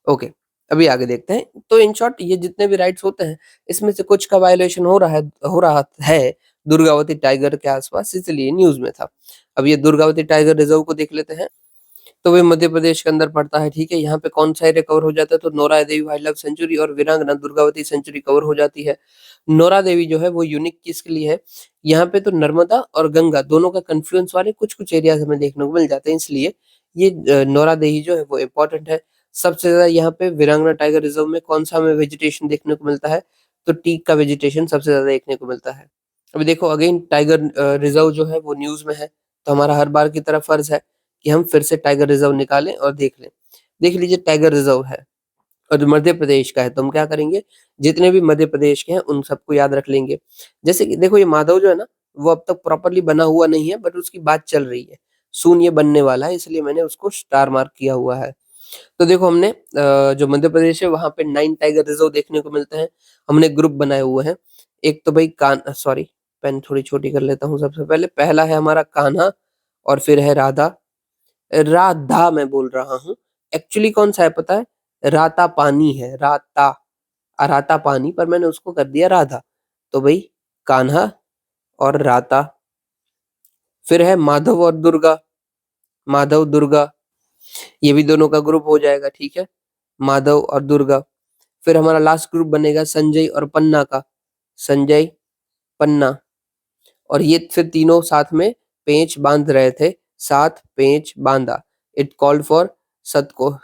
ओके, अभी आगे देखते हैं। तो इन शॉर्ट ये जितने भी राइट्स होते हैं इसमें से कुछ का वायलेशन हो रहा है दुर्गावती टाइगर के आसपास, इसलिए न्यूज में था। अब ये दुर्गावती टाइगर रिजर्व को देख लेते हैं। तो वे मध्य प्रदेश के अंदर पड़ता है, ठीक है। यहाँ पे कौन सा एरिया कवर हो जाता है? तो नौरा देवी वाइल्ड लाइफ सेंचुरी और वीरांगना दुर्गावती सेंचुरी कवर हो जाती है। नौरा देवी जो है वो यूनिक किसके लिए है? यहाँ पे तो नर्मदा और गंगा दोनों का कन्फ्लुएंस वाले कुछ कुछ एरियाज हमें देखने को मिल जाते हैं, इसलिए ये नौरा देवी जो है वो इम्पोर्टेंट है। सबसे ज्यादा यहाँ पे वीरांगना टाइगर रिजर्व में कौन सा हमें वेजिटेशन देखने को मिलता है? तो टीक का वेजिटेशन सबसे ज्यादा देखने को मिलता है। अभी देखो अगेन टाइगर रिजर्व जो है वो न्यूज में है, तो हमारा हर बार की तरह फर्ज है कि हम फिर से टाइगर रिजर्व निकालें और देख लें। देख लीजिए टाइगर रिजर्व है और मध्य प्रदेश का है, तो हम क्या करेंगे, जितने भी मध्य प्रदेश के हैं उन सबको याद रख लेंगे। जैसे कि देखो ये माधव जो है ना, वो अब तक प्रॉपरली बना हुआ नहीं है, बट उसकी बात चल रही है, सून ये बनने वाला है, इसलिए मैंने उसको स्टार मार्क किया हुआ है। तो देखो हमने जो मध्य प्रदेश है वहां पे 9 टाइगर रिजर्व देखने को मिलते हैं। हमने ग्रुप बनाए हुए हैं। एक तो भाई कान सॉरी, पेन थोड़ी छोटी कर लेता हूँ। सबसे पहले पहला है हमारा कान्हा, और फिर है राधा। राधा मैं बोल रहा हूँ, एक्चुअली कौन सा है पता है? राता पानी है, राता, राता पानी, पर मैंने उसको कर दिया राधा। तो भाई कान्हा और राता। फिर है माधव और दुर्गा, माधव दुर्गा, ये भी दोनों का ग्रुप हो जाएगा, ठीक है, माधव और दुर्गा। फिर हमारा लास्ट ग्रुप बनेगा संजय और पन्ना का, संजय, पन्ना। और ये फिर तीनों साथ में पेंच बांध रहे थे, साथ पेंच बांधा। इट कॉल्ड फॉर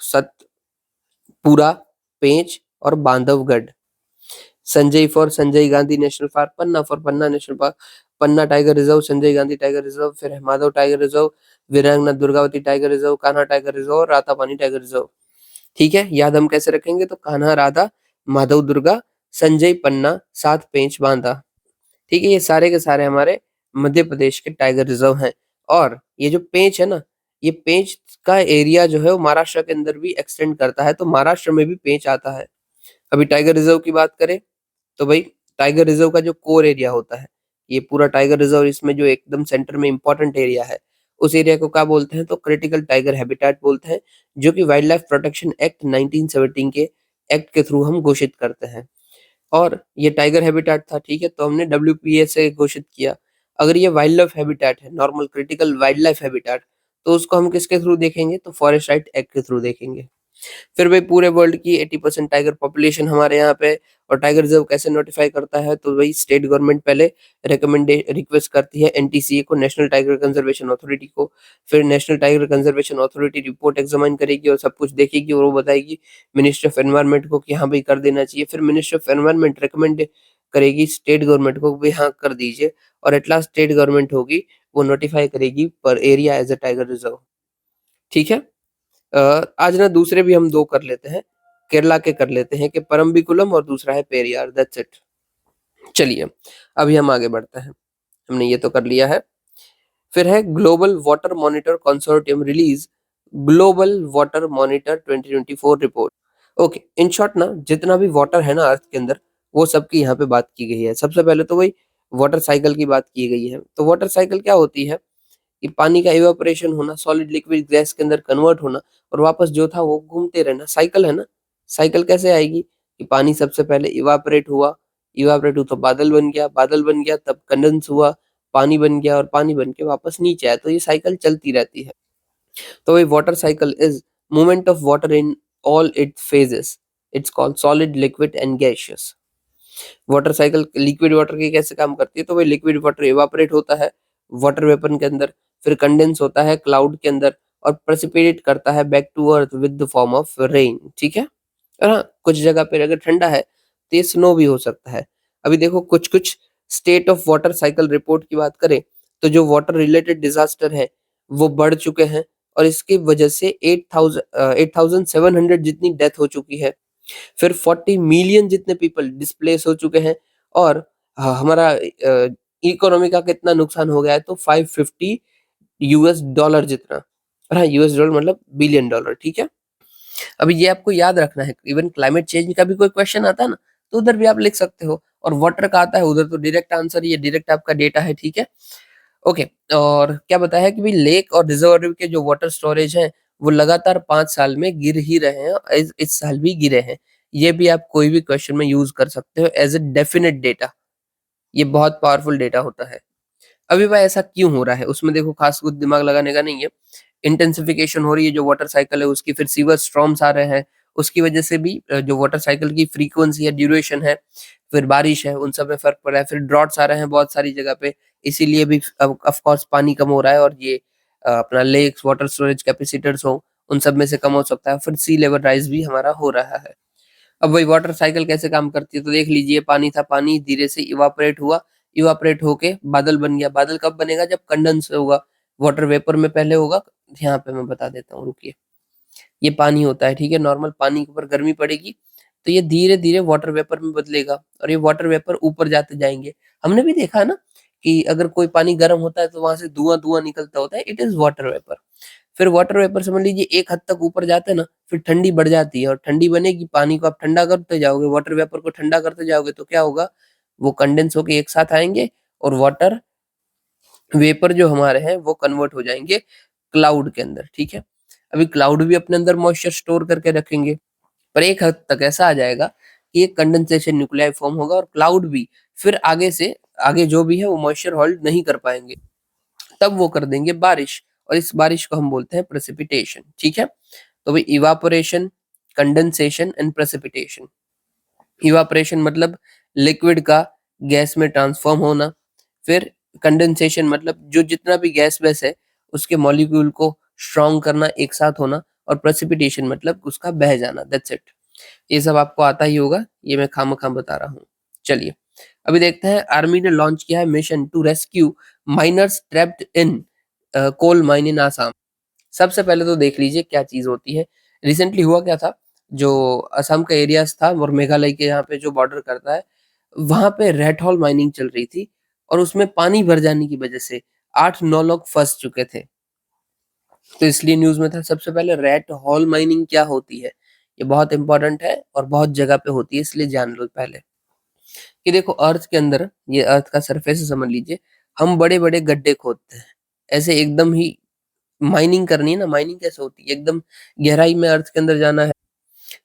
सतपुरा, पेंच और Bandhavgarh. Sanjay for Sanjay Gandhi national park, Panna for Panna national park, Panna tiger reserve, Sanjay Gandhi tiger reserve, फिर है माधव टाइगर रिजर्व, वीरांगना Durgavati tiger reserve, Kanha tiger reserve और रातापानी टाइगर रिजर्व। ठीक है, याद हम कैसे रखेंगे? तो कान्हा राधा, माधव दुर्गा, संजय पन्ना, सात पेंच बांधा। ठीक है, ये सारे के सारे हमारे मध्य प्रदेश के टाइगर रिजर्व हैं। और ये जो पेंच है ना, ये पेंच का एरिया जो है वो महाराष्ट्र के अंदर भी एक्सटेंड करता है, तो महाराष्ट्र में भी पेंच आता है। अभी टाइगर रिजर्व की बात करें तो भाई टाइगर रिजर्व का जो कोर एरिया होता है, ये पूरा टाइगर रिजर्व, इसमें जो एकदम सेंटर में इंपॉर्टेंट एरिया है, उस एरिया को क्या बोलते हैं? तो क्रिटिकल टाइगर हैबिटेट बोलते हैं, जो कि वाइल्ड लाइफ प्रोटेक्शन एक्ट 1917 के एक्ट के थ्रू हम घोषित करते हैं। और ये टाइगर हैबिटेट था, ठीक है, तो हमने डब्ल्यूपीए से घोषित किया। अगर ये वाइल्ड लाइफ हैबिटेट है, normal critical wild life habitat, तो उसको हम किसके थ्रू देखेंगे? तो फॉरेस्ट राइट एक्ट के थ्रू देखेंगे। फिर भाई पूरे वर्ल्ड की 80% टाइगर पॉपुलेशन हमारे यहाँ पे, और टाइगर रिजर्व कैसे नोटिफाई करता है? तो भाई स्टेट गवर्नमेंट पहले रिक्वेस्ट करती है एनटीसीए को, नेशनल टाइगर कंजर्वेशन अथॉरिटी को। फिर national tiger conservation authority report examine करेगी और सब कुछ देखेगी, और वो बताएगी मिनिस्ट्री ऑफ एनवायरनमेंट को कि हाँ भाई कर देना चाहिए। फिर मिनिस्ट्री ऑफ एनवायरनमेंट रिकमेंड करेगी स्टेट गवर्नमेंट को भी हाँ कर दीजिए, और एट लास्ट स्टेट गवर्नमेंट होगी वो नोटिफाई करेगी पर area as a tiger reserve. ठीक है, आज ना दूसरे भी हम दो कर लेते हैं, केरला के कर लेते हैं, कि परम्बिकुलम और दूसरा है पेरियार, दैट्स इट। चलिए अभी हम आगे बढ़ते हैं, हमने ये तो कर लिया है। फिर है global water monitor consortium release global water monitor 2024 report. Okay, in short ना जितना भी वाटर है ना अर्थ के अंदर, वो सबकी यहाँ पे बात की गई है। सबसे पहले तो वही वाटर साइकिल की बात की गई है। तो वाटर साइकिल क्या होती है? कि पानी का इवापोरेशन होना, सॉलिड लिक्विड गैस के अंदर कन्वर्ट होना, और वापस जो था वो घूमते रहना, साइकिल है ना। साइकिल कैसे आएगी? कि पानी सबसे पहले इवापोरेट हुआ, इवापोरेट हुआ तो बादल बन गया, बादल बन गया तब कंडेंस हुआ, पानी बन गया और पानी बन के वापस नीचे आया, तो ये साइकिल चलती रहती है। तो वही water cycle is movement of water in all it's phases, it's called solid, liquid and gaseous. Water cycle liquid water की कैसे काम करती है, तो वही लिक्विड वाटर इवापोरेट होता है वाटर वेपर के अंदर, फिर कंडेंस होता है क्लाउड के अंदर और प्रेसिपिटेट करता है back to earth with the form of rain, ठीक है। और हाँ, कुछ जगह पे अगर ठंडा है तो ये स्नो भी हो सकता है। अभी देखो कुछ कुछ state of water cycle report की बात करें तो जो वाटर रिलेटेड डिजास्टर है वो बढ़ चुके हैं और इसकी वजह से 8,700 जितनी डेथ हो चुकी है। फिर 40 मिलियन जितने पीपल डिस्प्लेस हो चुके हैं और हमारा इकोनॉमी का कितना नुकसान हो गया है, तो 550 यूएस डॉलर जितना। और हाँ, यूएस डॉलर मतलब बिलियन डॉलर, ठीक है। अभी ये आपको याद रखना है, इवन क्लाइमेट चेंज का भी कोई क्वेश्चन आता है ना, तो उधर भी आप लिख सकते हो। और वाटर का आता है उधर, तो डायरेक्ट आंसर ये डायरेक्ट आपका डेटा है, ठीक है। ओके, और क्या बताया है कि भाई लेक और रिजर्व के जो वाटर स्टोरेज हैं वो लगातार 5 साल में गिर ही रहे हैं, इस साल भी गिरे हैं। ये भी आप कोई भी क्वेश्चन में यूज कर सकते हो एज ए डेफिनेट डेटा। ये बहुत पावरफुल डेटा होता है। अभी भाई ऐसा क्यों हो रहा है, उसमें देखो खास कुछ दिमाग लगाने का नहीं है। इंटेंसिफिकेशन हो रही है जो वाटर साइकिल है उसकी, फिर सीवर स्टॉर्म्स आ रहे हैं, उसकी वजह से भी जो वाटर साइकिल की फ्रीक्वेंसी है, ड्यूरेशन है, फिर बारिश है, उन सब में फर्क पड़ रहा है। फिर ड्रॉट्स आ रहे हैं बहुत सारी जगह पे, इसीलिए भी ऑफ कोर्स पानी कम हो रहा है। और ये अपना लेक्स, वाटर स्टोरेज कैपेसिटर्स हो, उन सब में से कम हो सकता है। फिर सी लेवल राइज भी हमारा हो रहा है। अब वही वाटर साइकिल कैसे काम करती है, तो देख लीजिए पानी था, पानी धीरे से इवापोरेट हुआ, इवापोरेट होके बादल बन गया। बादल कब बनेगा, जब कंडेंस होगा, वाटर वेपर में पहले होगा। यहाँ पे मैं बता देता हूँ, रुकिए। ये पानी होता है, ठीक है। नॉर्मल पानी के ऊपर गर्मी पड़ेगी तो ये धीरे धीरे वाटर वेपर में बदलेगा और ये वाटर वेपर ऊपर जाते जाएंगे। हमने भी देखा है ना कि अगर कोई पानी गर्म होता है तो वहां से धुआं धुआं निकलता होता है, इट इज वाटर वेपर। फिर वाटर वेपर समझ लीजिए एक हद तक ऊपर जाता है ना, फिर ठंडी बढ़ जाती है और ठंडी बनेगी, पानी को आप ठंडा करते जाओगे, वाटर वेपर को ठंडा करते जाओगे, तो क्या होगा, वो कंडेंस होके एक साथ आएंगे और वाटर वेपर जो हमारे हैं वो कन्वर्ट हो जाएंगे क्लाउड के अंदर, ठीक है। अभी क्लाउड भी अपने अंदर मॉइस्चर स्टोर करके रखेंगे, पर एक हद तक ऐसा आ जाएगा कि एक कंडेंसेशन न्यूक्लियाई फॉर्म होगा और क्लाउड भी फिर आगे से आगे जो भी है वो मॉइस्चर होल्ड नहीं कर पाएंगे, तब वो कर देंगे बारिश। और इस बारिश को हम बोलते हैं प्रेसिपिटेशन, ठीक है। तो भाई evaporation, condensation and precipitation. Evaporation मतलब लिक्विड का गैस में ट्रांसफॉर्म होना, फिर कंडेंसेशन मतलब जो जितना भी गैस वैस है उसके मॉलिक्यूल को स्ट्रॉन्ग करना, एक साथ होना, और प्रेसिपिटेशन मतलब उसका बह जाना, दैट्स इट। ये सब आपको आता ही होगा, ये मैं खामखा बता रहा हूँ। चलिए अभी देखते हैं, आर्मी ने लॉन्च किया है mission to rescue miners trapped in coal mine in Assam. सबसे पहले तो देख लीजिए क्या चीज होती है। रिसेंटली हुआ क्या था, जो असम का एरियाज था और मेघालय के यहाँ पे जो बॉर्डर करता है, वहां पे रेड हॉल माइनिंग चल रही थी और उसमें पानी भर जाने की वजह से 8-9 लोग फंस चुके थे। तो इसलिए न्यूज में था सबसे पहले, रेड हॉल माइनिंग क्या होती है, ये बहुत इंपॉर्टेंट है और बहुत जगह पे होती है, इसलिए जान लो पहले। कि देखो अर्थ के अंदर, ये अर्थ का सरफेस समझ लीजिए, हम बड़े बड़े गड्ढे खोदते हैं, ऐसे एकदम ही माइनिंग करनी है ना। माइनिंग कैसे होती है, एकदम गहराई में अर्थ के अंदर जाना है,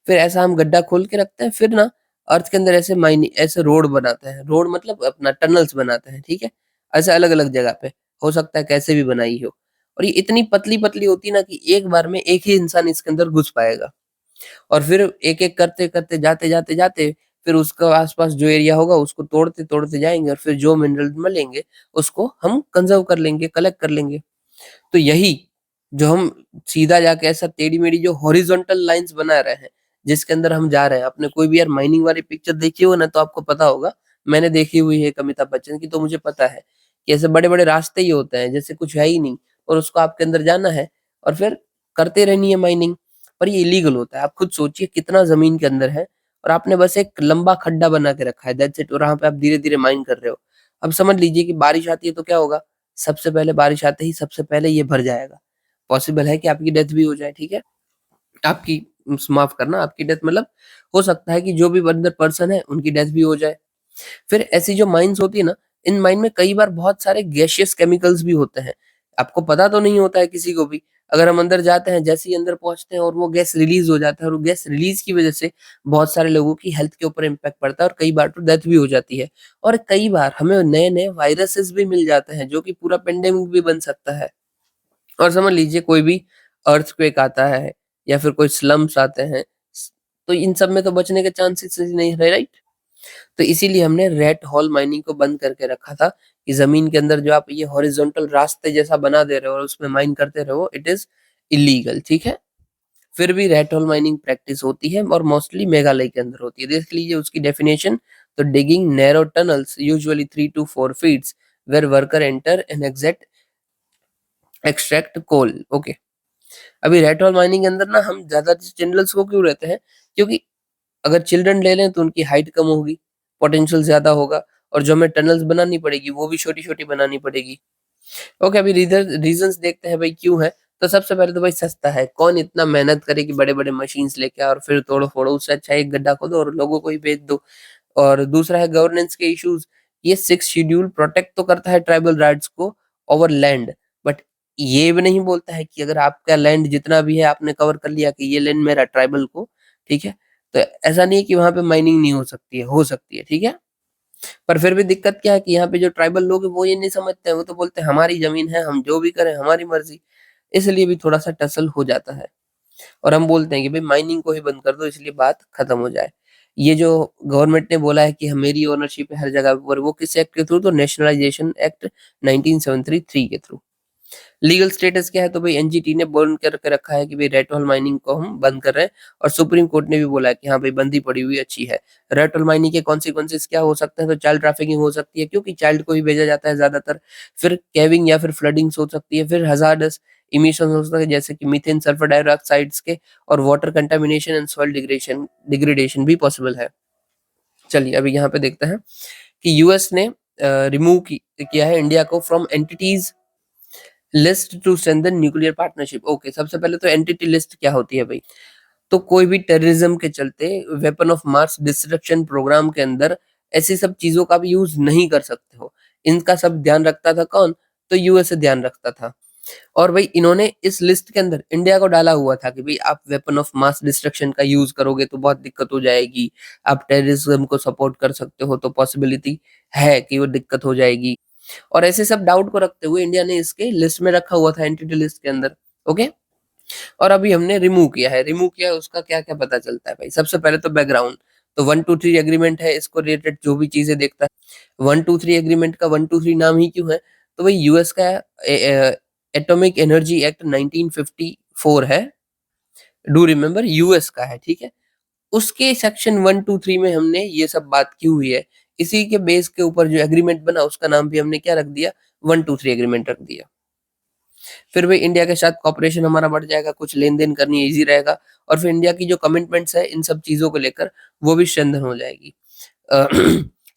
फिर ऐसा हम गड्ढा खोल के रखते हैं, फिर ना अर्थ के अंदर ऐसे माइनिंग, ऐसे रोड बनाते हैं, रोड मतलब अपना टनल्स बनाते हैं, ठीक है। ऐसे अलग अलग जगह पे, हो सकता है कैसे भी बनाई हो। और ये इतनी पतली पतली होती है ना कि एक बार में एक ही इंसान इसके अंदर घुस पाएगा। और फिर एक एक करते करते जाते जाते जाते फिर उसका आसपास जो एरिया होगा उसको तोड़ते तोड़ते जाएंगे और फिर जो मिनरल मिलेंगे उसको हम कंजर्व कर लेंगे, कलेक्ट कर लेंगे। तो यही जो हम सीधा जाके ऐसा टेढ़ी-मेढ़ी जो हॉरिजॉन्टल लाइंस बना रहे हैं, जिसके अंदर हम जा रहे हैं, आपने कोई भी यार माइनिंग वाली पिक्चर देखी हो ना तो आपको पता होगा। मैंने देखी हुई है एक अमिताभ बच्चन की, तो मुझे पता है कि ऐसे बड़े-बड़े रास्ते ही होते हैं, जैसे कुछ है ही नहीं और उसको आपके अंदर जाना है और फिर करते रहनी है माइनिंग। पर ये इलीगल होता है। आप खुद सोचिए कितना ज़मीन के अंदर है और आपने बस एक लंबा खड्डा बना के रखा है, दैट्स इट, और वहाँ पे आप धीरे-धीरे माइन कर रहे हो। अब समझ लीजिए कि बारिश आती है तो क्या होगा? सबसे पहले बारिश आते ही सबसे पहले ये भर जाएगा। पॉसिबल है कि आपकी डेथ भी हो जाए, ठीक है? आपकी माफ़ करना, आपकी डेथ मतलब हो सकता है कि जो भी अंदर पर्सन है उनकी डेथ भी हो जाए। फिर ऐसी जो माइन्स होती है ना, इन माइन में कई बार बहुत सारे गैसियस केमिकल्स भी होते हैं। आपको पता तो नहीं होता है किसी को भी, अगर हम अंदर जाते हैं, जैसे ही अंदर पहुँचते हैं और वो गैस रिलीज़ हो जाता है और वो गैस रिलीज़ की वज़ह से बहुत सारे लोगों की हेल्थ के ऊपर इम्पैक्ट पड़ता है और कई बार तो डेथ भी हो जाती है। और कई बार हमें नए-नए वायरसेस भी मिल जाते हैं, जो कि पूरा पेंडेमिक भी बन सकता है। और समझ लीजिए कोई भी अर्थक्वेक आता है या फिर कोई स्लम्स आते हैं, तो इन सब में तो बचने के चांसेस ही नहीं रहे, राइट? तो इसीलिए हमने रेट होल माइनिंग को बंद करके रखा था कि ज़मीन के अंदर जो आप ये हॉरिज़ॉन्टल रास्ते जैसा बना दे रहे हो और उसमें माइन करते रहो, इट इज़ इल्लीगल, ठीक है? फिर भी रेट होल माइनिंग प्रैक्टिस होती है और मोस्टली मेघालय के अंदर होती है। देख लीजिए उसकी डेफिनेशन, तो digging narrow tunnels usually 3 to 4 feets where worker enter and exit extract coal, okay. अभी रेट होल माइनिंग के अंदर ना हम ज़्यादा चिल्ड्रंस को क्यों रहते हैं? क्योंकि अगर चिल्ड्रन ले लें तो उनकी हाइट कम होगी, पोटेंशियल ज़्यादा होगा और जो हमें टनल्स बनानी पड़ेगी वो भी छोटी-छोटी बनानी पड़ेगी। ओके, अभी रीज़न्स देखते हैं भाई क्यों है? तो सबसे पहले तो भाई सस्ता है, कौन इतना मेहनत करे कि बड़े-बड़े मशीन्स लेके आओ और फिर तोड़ो-फोड़ो, उससे अच्छा एक गड्ढा खोदो और लोगों को ही बेच दो। और दूसरा है गवर्नेंस के इश्यूज़, ये 6th शेड्यूल प्रोटेक्ट तो करता है ट्राइबल राइट्स को ओवर लैंड, बट ये भी नहीं बोलता है कि अगर आपका लैंड जितना भी है आपने कवर कर लिया कि ये लैंड मेरा ट्राइबल को, ठीक है? तो ऐसा नहीं है कि वहाँ पे माइनिंग नहीं हो सकती है, ठीक है? पर फिर भी दिक्कत क्या है कि यहाँ पे जो ट्राइबल लोग हैं वो ये नहीं समझते हैं, वो तो बोलते हैं हमारी ज़मीन है, हम जो भी करें हमारी मर्ज़ी। इसलिए भी थोड़ा-सा टसल हो जाता है और हम बोलते हैं कि भई माइनिंग को ही बंद कर दो इसलिए बात खत्म हो जाए। ये जो गवर्नमेंट ने बोला है कि ह मेरी ओनरशिप है हर जगह पर, वो किस एक्ट के थ्रू? तो नेशनलाइज़ेशन एक्ट 1973 के थ्रू। लीगल स्टेटस क्या है? तो भाई एनजीटी ने बोल करके रखा है कि भाई रेड होल माइनिंग को हम बंद कर रहे हैं और सुप्रीम कोर्ट ने भी बोला है कि हाँ भाई बंदी पड़ी हुई अच्छी है। रेड होल माइनिंग के कॉन्सिक्वेंसेस क्या हो सकते हैं? तो चाइल्ड ट्रैफिकिंग हो सकती है क्योंकि चाइल्ड को ही भेजा जाता है ज़्यादातर। फिर कैविंग या फिर फ्लडिंग्स हो सकती है, फिर हज़ार्डस इमिशन हो सकता है जैसे कि मीथेन, सल्फर डाइऑक्साइड्स के और water contamination and soil degradation भी पॉसिबल है। चलिए अभी यहाँ पे देखते हैं कि यूएस ने रिमूव किया है इंडिया को from entities list to strengthen nuclear partnership. Okay, सबसे पहले तो एंटिटी लिस्ट क्या होती है भाई? तो कोई भी टेररिज्म के चलते weapon of mass destruction programme के अंदर ऐसी सब चीजों का भी यूज नहीं कर सकते हो। इनका सब ध्यान रखता था कौन? तो यूएसए ध्यान रखता था। और भाई इन्होंने इस लिस्ट के अंदर इंडिया को डाला हुआ था कि भाई आप वेपन ऑफ मास डिस्ट्रक्शन का यूज करोगे तो बहुत दिक्कत हो जाएगी। आप टेररिज्म को सपोर्ट कर सकते हो तो पॉसिबिलिटी है कि वो दिक्कत हो जाएगी। और ऐसे सब डाउट को रखते हुए इंडिया ने इसके लिस्ट में रखा हुआ था, एंटिटी लिस्ट के अंदर। ओके, और अभी हमने रिमूव किया है, उसका क्या-क्या पता चलता है भाई? सबसे पहले तो बैकग्राउंड, तो 1-2-3 एग्रीमेंट है, इसको रिलेटेड जो भी चीज़ें देखता है। 1-2-3 एग्रीमेंट का 1-2-3 नाम ही क्यों है? तो भाई यूएस का एटॉमिक एनर्जी एक्ट 1954 है। डू रिमेंबर यूएस का है, ठीक है? उसके सेक्शन 1-2-3 में हमने ये सब बात की हुई है। इसी के बेस के ऊपर जो एग्रीमेंट बना उसका नाम भी हमने क्या रख दिया? 1-2-3 एग्रीमेंट रख दिया। फिर भी इंडिया के साथ कॉपरेशन हमारा बढ़ जाएगा, कुछ लेन-देन करनी ईज़ी रहेगा और फिर इंडिया की जो कमिटमेंट्स है इन सब चीज़ों को लेकर वो भी स्ट्रेंथन हो जाएगी। अ,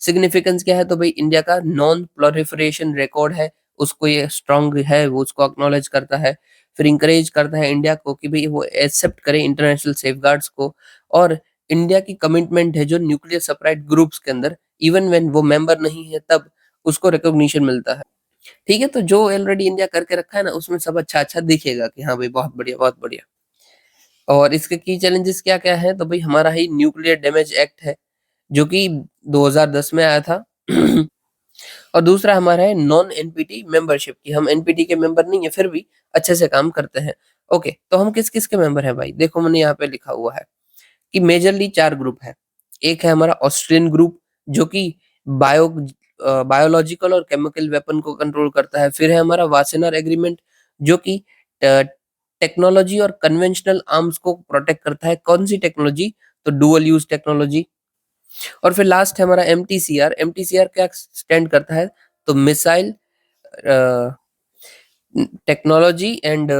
सिग्निफिकेंस क्या है? तो भाई इंडिया का नॉन प्रोलिफरेशन रिकॉर्ड है, उसको ये स्ट्रॉन्ग है, वो उसको एक्नॉलेज करता है। फिर एनकरेज करता है इंडिया को कि भई वो एक्सेप्ट करे इंटरनेशनल सेफगार्ड्स को और इंडिया की कमिटमेंट है जो न्यूक्लियर सप्लाइड ग्रुप्स के अंदर इवन व्हेन वो मेंबर नहीं है तब उसको रिकॉग्निशन मिलता है। ठीक है? तो जो ऑलरेडी इंडिया करके रखा है ना, उसमें सब अच्छा-अच्छा दिखेगा कि हाँ भाई बहुत बढ़िया, बहुत बढ़िया। और इसके की चैलेंजेस क्या-क्या हैं? तो भाई हमारा ही न्यूक्लियर डैमेज एक्ट है, जो कि 2010 में आया था। और दूसरा हमारा है नॉन एनपीटी मेंबरशिप कि हम एनपीटी के मेंबर नहीं है, फिर भी अच्छे से काम करते हैं। ओके, तो हम किस-किस के मेंबर हैं भाई? देखो मैंने यहाँ पे लिखा हुआ है कि मेजरली 4 ग्रुप हैं। एक है हमारा ऑस्ट्रियन ग्रुप जो कि बायोलॉजिकल और केमिकल वेपन को कंट्रोल करता है। फिर है हमारा वासेनार एग्रीमेंट जो कि टेक्नोलॉजी और कन्वेंशनल आर्म्स को प्रोटेक्ट करता है। कौन-सी टेक्नोलॉजी? तो डुअल यूज़ टेक्नोलॉजी। और फिर लास्ट है हमारा एमटीसीआर। एमटीसीआर क्या स्टैंड करता है? तो missile a, technology and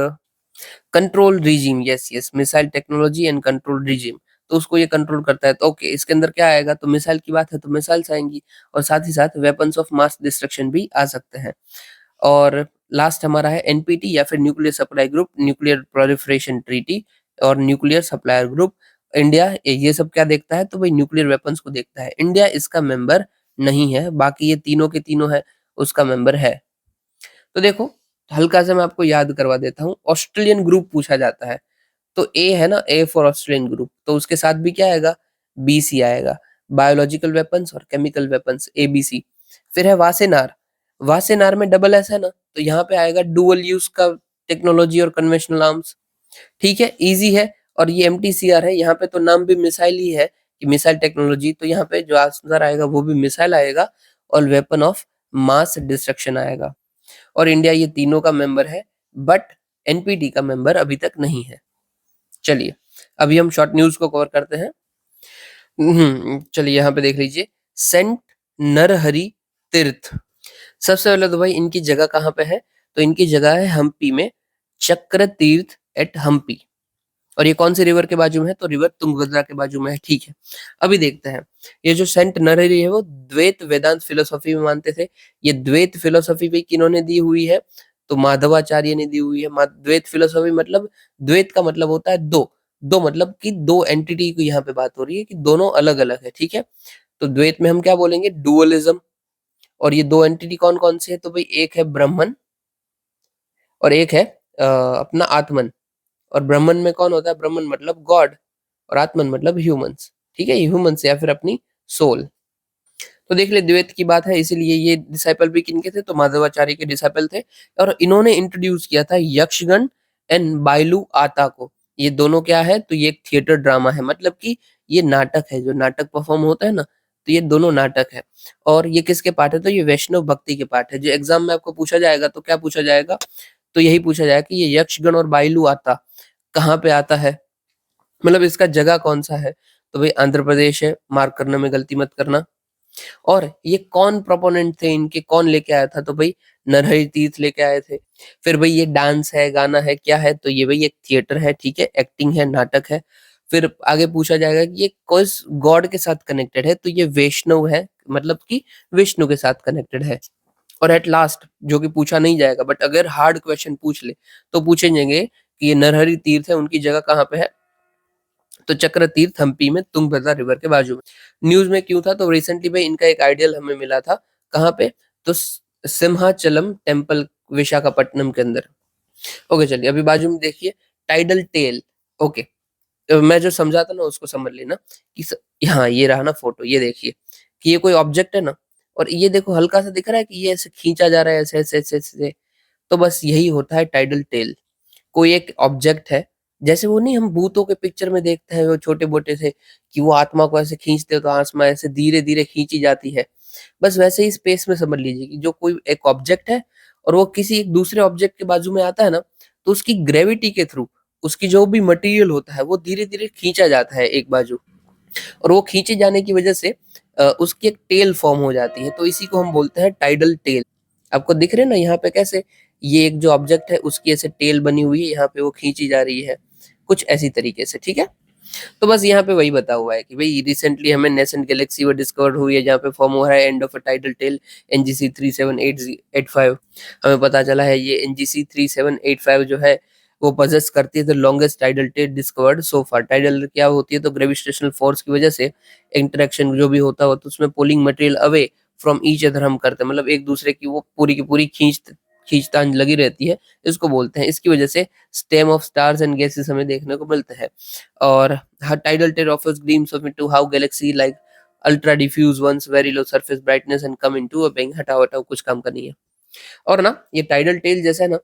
control regime, yes yes, missile technology and control regime. तो उसको ये कंट्रोल करता है। तो ओके, इसके अंदर क्या आएगा? तो मिसाइल की बात है तो मिसाइल्स आएँगी और साथ ही साथ वेपन्स ऑफ मास डिस्ट्रक्शन भी आ सकते हैं। और लास्ट हमारा है एनपीटी या फिर nuclear supply group, nuclear proliferation treaty और न्यूक्लियर सप्लायर ग्रुप। इंडिया ये सब क्या देखता है? तो भाई न्यूक्लियर वेपन्स को देखता है। इंडिया इसका मेंबर नहीं है, बाकी ये तीनों के तीनों है, उसका मेंबर है। तो देखो हल्का सा मैं आपको याद करवा देता हूँ, ऑस्ट्रेलियन ग्रुप पूछा जाता है। तो ए है ना, ए फॉर ऑस्ट्रेलियन ग्रुप, तो उसके साथ भी क्या आएगा, बीसी आएगा। बायोलॉजिकल वेपन्स और केमिकल वेपन्स, एबीसी। फिर है वासेनार, वासेनार में डबल एस है ना, तो यहाँ पे आएगा डुअल यूज का टेक्नोलॉजी और कन्वेंशनल आर्म्स। ठीक है, इजी है। और ये एमटीसीआर है, यहाँ पे तो नाम भी मिसाइल ही है कि मिसाइल टेक्नोलॉजी, तो यहाँ पे जो आंसर आएगा वो भी मिसाइल आएगा और वेपन ऑफ मास डिस्ट्रक्शन आएगा। और इंडिया ये तीनों का मेंबर है, बट एनपीटी का मेंबर अभी तक नहीं है। चलिए, अभी हम शॉर्ट न्यूज को कवर करते हैं। चलिए यहाँ पे देख लीजिए, सेंट नरहरि तीर्थ। सबसे पहले तो भाई इनकी जगह कहाँ पे है, तो इनकी जगह है हम्पी में, चक्र तीर्थ एट हम्पी। और ये कौन सी रिवर के बाजू में है, तो रिवर तुंगभद्रा के बाजू में है। ठीक है, अभी देखते हैं, ये जो सेंट नरहरि है वो द्वैत वेदांत फिलोसॉफी में मानते थे। ये द्वैत फिलोसॉफी भी किन्होंने दी हुई है, तो माधवाचार्य ने दी हुई है। द्वैत फिलोसॉफी मतलब, द्वैत का मतलब होता है दो, दो मतलब कि दो एंटिटी की यहाँ पे बात हो रही है कि दोनों अलग अलग है। ठीक है, तो द्वैत में हम क्या बोलेंगे, डुअलिज्म। और ये दो एंटिटी कौन कौन सी है, तो भाई एक है ब्रह्मन और एक है अपना आत्मन। और ब्राह्मण में कौन होता है, ब्राह्मण मतलब गॉड और आत्मन मतलब ह्यूमंस। ठीक है, ह्यूमंस या फिर अपनी सोल। तो देख ले, द्वैत की बात है, इसीलिए ये डिसाइपल भी किनके थे, तो माधवाचार्य के डिसाइपल थे। और इन्होंने इंट्रोड्यूस किया था यक्षगण एंड बाइलू आता को। ये दोनों क्या है, तो ये एक थिएटर ड्रामा है, मतलब कि ये नाटक है, जो नाटक परफॉर्म होता है ना, तो ये दोनों नाटक है। और ये किसके पार्ट है, तो ये वैष्णव भक्ति के पार्ट है। जो एग्जाम में आपको पूछा जाएगा तो क्या पूछा जाएगा, तो यही पूछा जाएगा कि ये यक्षगण और बाइलू आता कहाँ पे आता है, मतलब इसका जगह कौन सा है, तो भाई आंध्र प्रदेश है, मार्क करने में गलती मत करना। और ये कौन प्रोपोनेंट थे इनके, कौन लेके आया था, तो भाई नरहरि तीर्थ लेके आए थे। फिर भाई ये डांस है, गाना है, क्या है, तो ये भाई एक थिएटर है। ठीक है, एक्टिंग है, नाटक है। फिर आगे पूछा जाएगा कि ये किस गॉड के साथ कनेक्टेड है, तो ये वैष्णव है, मतलब कि विष्णु के साथ कनेक्टेड है। और एट लास्ट, जो कि पूछा नहीं जाएगा, बट अगर हार्ड क्वेश्चन पूछ ले तो पूछे जाएंगे कि ये नरहरि तीर्थ है, उनकी जगह कहाँ पे है, तो चक्र तीर्थ हम्पी में, तुंगभद्रा रिवर के बाजू में। न्यूज में क्यों था, तो रिसेंटली भाई इनका एक आइडियल हमें मिला था, कहाँ पे, तो सिम्हाचलम टेम्पल, विशाखापट्टनम के अंदर। ओके, चलिए अभी बाजू में देखिए, टाइडल टेल। ओके, मैं जो समझा था ना उसको समझ लेना कि हाँ, ये रहा ना फोटो, ये देखिए कि ये कोई ऑब्जेक्ट है ना, और ये देखो हल्का सा दिख रहा है कि ये ऐसे खींचा जा रहा है, ऐसे ऐसे ऐसे ऐसे। तो बस यही होता है टाइडल टेल। कोई एक ऑब्जेक्ट है, जैसे वो नहीं हम भूतों के पिक्चर में देखते हैं वो छोटे मोटे से, कि वो आत्मा को ऐसे खींचते हो तो आत्मा ऐसे धीरे धीरे खींची जाती है। बस वैसे ही स्पेस में समझ लीजिए कि जो कोई एक ऑब्जेक्ट है और वो किसी एक दूसरे ऑब्जेक्ट के बाजू में आता है ना, तो उसकी ग्रेविटी के थ्रू उसकी जो भी मटेरियल होता है वो धीरे धीरे खींचा जाता है एक बाजू। और वो खींचे जाने की वजह से उसकी एक टेल फॉर्म हो जाती है, तो इसी को हम बोलते हैं टाइडल टेल। आपको दिख रहे हैं ना यहाँ पे कैसे, ये एक जो ऑब्जेक्ट है उसकी ऐसे टेल बनी हुई है, यहाँ पे वो खींची जा रही है कुछ ऐसी तरीके से। ठीक है, तो बस यहाँ पे वही बता हुआ है कि भाई रिसेंटली हमें नेसेंट गैलेक्सी वो डिस्कवर हुई है, जहाँ पे फॉर्म हो रहा है end of a tidal tail NGC 3785। हमें पता चला है ये एनजीसी 3785 जो है वो पजेस करती है the longest tidal tail discovered so far. Tidal क्या होती है, तो ग्रेविटेशनल फोर्स की वजह से इंटरेक्शन जो भी होता है तो उसमें pulling material away from each other हम करते हैं, मतलब एक दूसरे की वो पूरी की पूरी खींचतान लगी रहती है, इसको बोलते हैं। इसकी वजह से stem of stars and gases हमें देखने को मिलते हैं। और tidal tear offers glimpse of into how galaxy like ultra diffuse ones very low surface brightness and come into a bang। हटाओ हटाओ, कुछ काम का नहीं है। और ना ये टाइडल टेल जैसा है ना,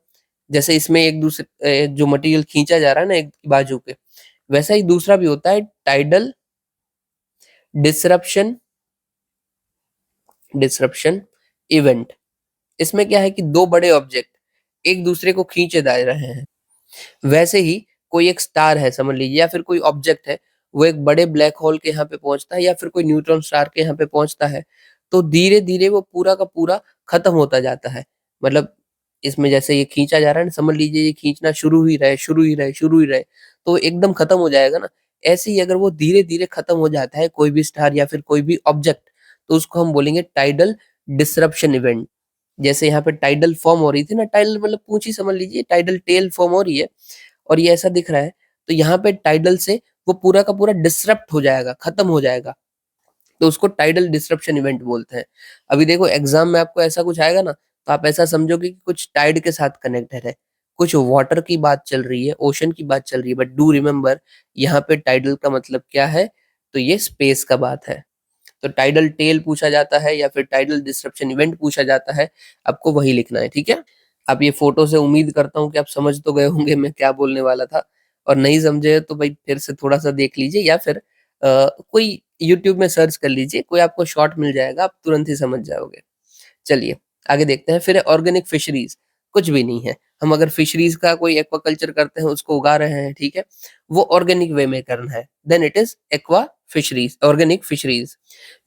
जैसे इसमें एक दूसरे जो मटेरियल खींचा जा रहा है ना एक बाजू पे, वैसा ही दूसरा भी होता है टाइडल डिसरप्शन डिसरप्शन इवेंट। इसमें क्या है कि दो बड़े ऑब्जेक्ट एक दूसरे को खींचे जा रहे हैं, वैसे ही कोई एक स्टार है समझ लीजिए, या फिर कोई ऑब्जेक्ट है, वो एक बड़े ब्लैक होल के यहाँ पे पहुंचता है या फिर कोई न्यूट्रॉन स्टार के यहाँ पे पहुंचता है, तो धीरे धीरे वो पूरा का पूरा खत्म होता जाता है। मतलब इसमें जैसे ये खींचा जा रहा है ना, समझ लीजिए ये खींचना शुरू ही रहे शुरू ही रहे शुरू ही रहे, तो एकदम खत्म हो जाएगा ना। ऐसे ही अगर वो धीरे धीरे खत्म हो जाता है कोई भी स्टार या फिर कोई भी ऑब्जेक्ट, तो उसको हम बोलेंगे टाइडल डिसरप्शन इवेंट। जैसे यहाँ पे टाइडल फॉर्म हो रही थी ना, टाइडल मतलब पूंछी समझ लीजिए, टाइडल टेल फॉर्म हो रही है और ये ऐसा दिख रहा है, तो यहाँ पे टाइडल से वो पूरा का पूरा डिसरप्ट हो जाएगा, खत्म हो जाएगा, तो उसको टाइडल डिसरप्शन इवेंट बोलते हैं। अभी देखो एग्जाम में आपको ऐसा कुछ आएगा ना, तो आप ऐसा समझोगे कि कुछ टाइड के साथ कनेक्टेड है, कुछ वाटर की बात चल रही है, ओशन की बात चल रही है, बट डू रिमेम्बर यहाँ पे टाइडल का मतलब क्या है, तो ये स्पेस का बात है। तो टाइडल टेल पूछा जाता है या फिर टाइडल डिस्ट्रप्शन इवेंट पूछा जाता है, आपको वही लिखना है, ठीक है। आप ये फोटो से उम्मीद करता हूँ कि आप समझ तो गए होंगे मैं क्या बोलने वाला था, और नहीं समझे तो भाई फिर से थोड़ा सा देख लीजिए या फिर कोई यूट्यूब में सर्च कर लीजिए, कोई आपको शॉर्ट मिल जाएगा, आप तुरंत ही समझ जाओगे। चलिए आगे देखते हैं। फिर ऑर्गेनिक फिशरीज, कुछ भी नहीं है। हम अगर फिशरीज का कोई एक्वाकल्चर करते हैं, उसको उगा रहे हैं, ठीक है, वो ऑर्गेनिक वे में करना है, then it is aqua fisheries, organic fisheries.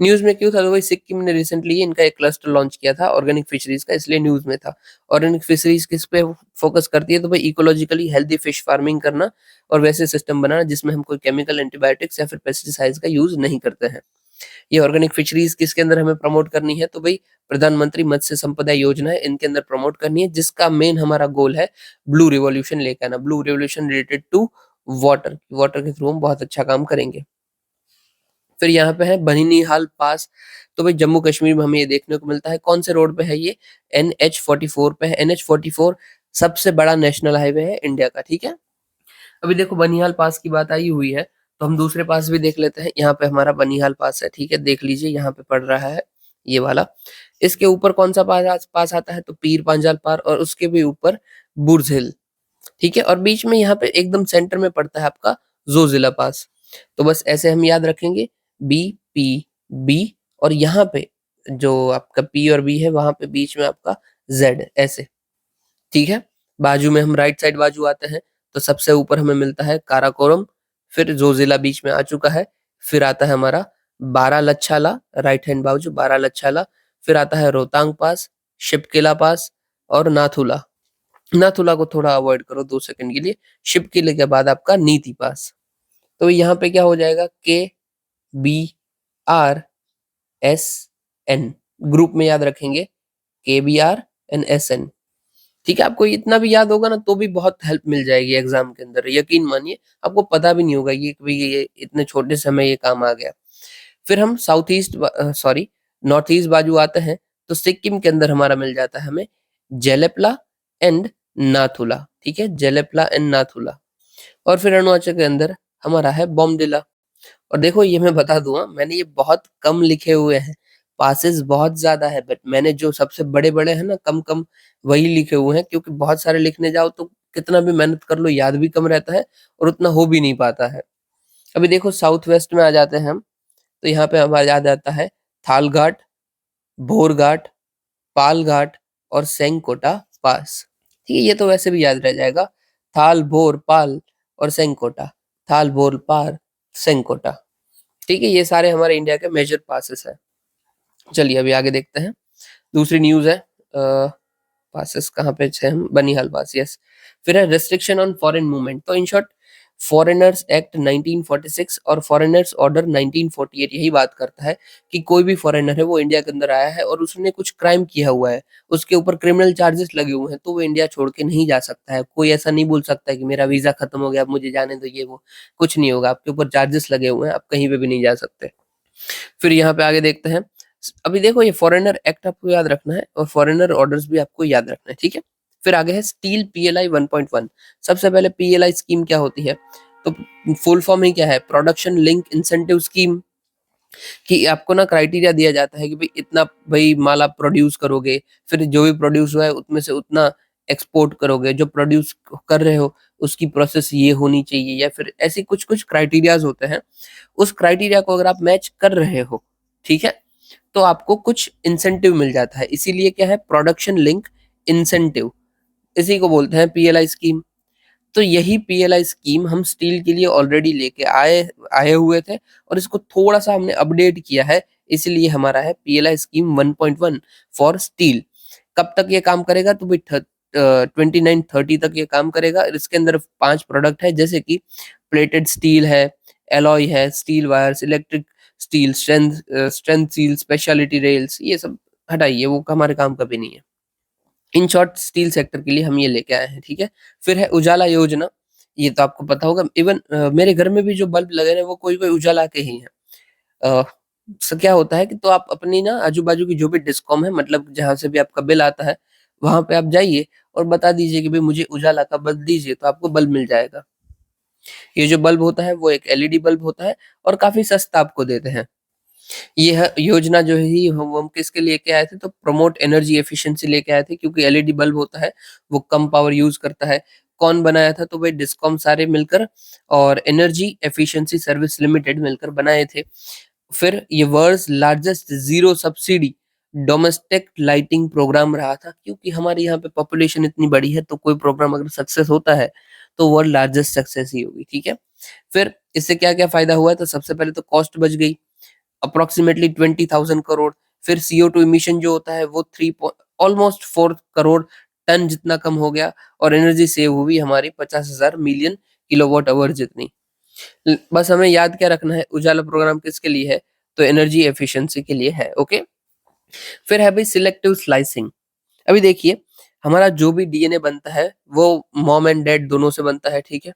News में क्यों था, तो वही सिक्किम ने रिसेंटली इनका एक क्लस्टर लॉन्च किया था ऑर्गेनिक फिशरीज का, इसलिए न्यूज में था। ऑर्गेनिक फिशरीज किस पे फोकस करती है, तो भाई इकोलॉजिकली हेल्दी फिश फार्मिंग करना और वैसे सिस्टम बनाना जिसमें हम कोई केमिकल, एंटीबायोटिक्स या फिर पेस्टिसाइड्स का यूज नहीं करते हैं। ये ऑर्गेनिक फिशरीज किसके अंदर हमें प्रमोट करनी है, तो भाई प्रधानमंत्री मत्स्य संपदा योजना है, इनके अंदर प्रमोट करनी है, जिसका मेन हमारा गोल है ब्लू रिवॉल्यूशन लेकर आना, blue revolution related to water, water के थ्रू हम बहुत अच्छा काम करेंगे। फिर यहाँ पे है बनिहाल पास, तो भाई जम्मू कश्मीर में हमें ये देखने को मिलता है। कौन से रोड पे है ये, NH44 पे है। NH44 सबसे बड़ा नेशनल हाईवे है इंडिया का, ठीक है। अभी देखो बनिहाल पास की बात आई हुई है, तो हम दूसरे पास भी देख लेते हैं। यहाँ पे हमारा बनिहाल पास है, ठीक है, देख लीजिए यहाँ पे पड़ रहा है ये वाला। इसके ऊपर कौन सा पास आता है, तो पीर पांजाल पार, और उसके भी ऊपर बुर्ज हिल, ठीक है, और बीच में यहाँ पे एकदम सेंटर में पड़ता है आपका जोजिला पास। तो बस ऐसे हम याद रखेंगे, B P B, और यहाँ पे जो आपका P और B है, वहां पे बीच में आपका Z, ऐसे, ठीक है। बाजू में हम राइट साइड बाजू आते हैं, तो सबसे ऊपर हमें मिलता है काराकोरम, फिर जोजिला बीच में आ चुका है, फिर आता है हमारा बारा लच्छाला, राइट हैंड बाजू बारा लच्छाला, फिर आता है रोहतांग पास, शिपकिला पास, और नाथुला। नाथुला को थोड़ा अवॉइड करो 2 सेकंड के लिए। शिपकिले के बाद आपका नीति पास। तो यहाँ पे क्या हो जाएगा, KBRSN, ग्रुप में याद रखेंगे, KBRNSN, ठीक है। आपको इतना भी याद होगा ना तो भी बहुत हेल्प मिल जाएगी एग्जाम के अंदर, यकीन मानिए, आपको पता भी नहीं होगा ये कि भाई ये इतने छोटे समय ये काम आ गया। फिर हम south east, sorry, north east बाजू आते हैं, तो सिक्किम के अंदर हमारा मिल जाता है हमें जेलेप्ला एंड नाथुला, ठीक है, जेलेप्ला एंड नाथुला। और फिर अरुणाचल के अंदर हमारा है बॉमडिला। और देखो ये मैं बता दूंगा, मैंने ये बहुत कम लिखे हुए हैं, पासेस बहुत ज्यादा है, बट मैंने जो सबसे बड़े बड़े हैं ना, कम कम वही लिखे हुए हैं, क्योंकि बहुत सारे लिखने जाओ तो कितना भी मेहनत कर लो याद भी कम रहता है और उतना हो भी नहीं पाता है। अभी देखो साउथ वेस्ट में आ जाते हैं हम, तो यहाँ पे हमारा याद आता है थाल घाट, भोर घाट, पाल घाट, और सेंकोटा पास, ठीक है। ये तो वैसे भी याद रह जाएगा, थाल भोर पाल और सेंकोटा, थाल भोर पार सेंकोटा, ठीक है। ये सारे हमारे इंडिया के मेजर पासेस है। चलिए अभी आगे देखते हैं। दूसरी न्यूज है, पासेस कहाँ पे थे हम, बनिहाल पास, यस। फिर है रेस्ट्रिक्शन ऑन फॉरेन मूवमेंट, तो इन शॉर्ट फॉरेनर्स एक्ट 1946 और फॉरेनर्स ऑर्डर 1948 यही बात करता है कि कोई भी फॉरेनर है वो इंडिया के अंदर आया है और उसने कुछ क्राइम किया हुआ है, उसके ऊपर क्रिमिनल चार्जेस लगे हुए हैं, तो वो इंडिया छोड़ के नहीं जा सकता है। कोई ऐसा नहीं बोल सकता है कि मेरा वीजा खत्म हो गया अब मुझे जाने दो, ये वो कुछ नहीं होगा, आपके ऊपर चार्जेस लगे हुए हैं, आप कहीं पे भी नहीं जा सकते। फिर यहाँ पे आगे देखते हैं। अभी देखो ये फॉरेनर एक्ट आपको याद रखना है और फॉरेनर ऑर्डर्स भी आपको याद रखना है, ठीक है। फिर आगे है स्टील PLI 1.1। सबसे पहले PLI स्कीम क्या होती है, तो फुल फॉर्म ही क्या है, प्रोडक्शन लिंक इंसेंटिव स्कीम, कि आपको ना क्राइटेरिया दिया जाता है कि भाई इतना भाई माल आप प्रोड्यूस करोगे, फिर जो भी प्रोड्यूस हुआ है उसमें से उतना एक्सपोर्ट करोगे, जो प्रोड्यूस कर रहे हो उसकी प्रोसेस ये होनी चाहिए, या फिर ऐसी कुछ कुछ क्राइटेरियाज होते हैं। उस क्राइटेरिया को अगर आप मैच कर रहे हो, ठीक है, तो आपको कुछ इंसेंटिव मिल जाता है, इसीलिए क्या है, प्रोडक्शन लिंक इंसेंटिव, इसी को बोलते हैं PLI स्कीम। तो यही PLI स्कीम हम स्टील के लिए ऑलरेडी लेके आए आए हुए थे और इसको थोड़ा सा हमने अपडेट किया है, इसलिए हमारा है PLI स्कीम 1.1 फॉर स्टील। कब तक ये काम करेगा, तो भाई 29-30 तक ये काम करेगा। इसके अंदर 5 प्रोडक्ट है, जैसे कि प्लेटेड स्टील है, एलॉय है, steel wires, electric steel, strength steel, speciality rails, ये सब हटाइए, वो हमारे काम का भी नहीं है। इन शॉर्ट स्टील सेक्टर के लिए हम ये लेके आए हैं, ठीक है। फिर है उजाला योजना, ये तो आपको पता होगा, इवन मेरे घर में भी जो बल्ब लगे हैं वो कोई कोई उजाला के ही हैं। क्या होता है कि तो आप अपनी ना आजू-बाजू की जो भी डिस्कॉम है, मतलब जहाँ से भी आपका बिल आता है, वहाँ पे आप जाइए और बता दीजिए कि भई मुझे उजाला का बल्ब दीजिए, तो आपको बल्ब मिल जाएगा। ये जो बल्ब होता है वो एक एलईडी बल्ब होता है और काफ़ी सस्ता आपको देते हैं। यह योजना जो है ये हम किसके लेके आए थे, तो प्रमोट एनर्जी एफिशिएंसी लेके आए थे, क्योंकि एलईडी बल्ब होता है, वो कम पावर यूज़ करता है। कौन बनाया था? तो भाई डिस्कॉम सारे मिलकर और एनर्जी एफिशिएंसी सर्विस लिमिटेड मिलकर बनाए थे। फिर ये world's largest zero subsidy domestic lighting programme रहा था, क्योंकि हमारे यहाँ पे पॉपुलेशन इतनी बड़ी है, तो कोई प्रोग्राम अगर सक्सेस होता है, तो वर्ल्ड लार्जेस्ट सक्सेस ही होगी, ठीक है? फिर इससे क्या-क्या फ़ायदा हुआ है? तो सबसे पहले तो कॉस्ट बच गई। अप्रॉक्सिमेटली 20,000 करोड़। फिर CO2 इमिशन जो होता है वो 3 ऑलमोस्ट 4 करोड़ टन जितना कम हो गया और एनर्जी सेव हुई हमारी 50,000 मिलियन किलोवाट आवर जितनी। बस हमें याद क्या रखना है, उजाला प्रोग्राम किसके लिए है? तो एनर्जी एफिशिएंसी के लिए है, ओके? फिर है भाई सिलेक्टिव स्लाइसिंग। अभी देखिए, हमारा जो भी डीएनए बनता है वो मॉम एंड डैड दोनों से बनता है, ठीक है?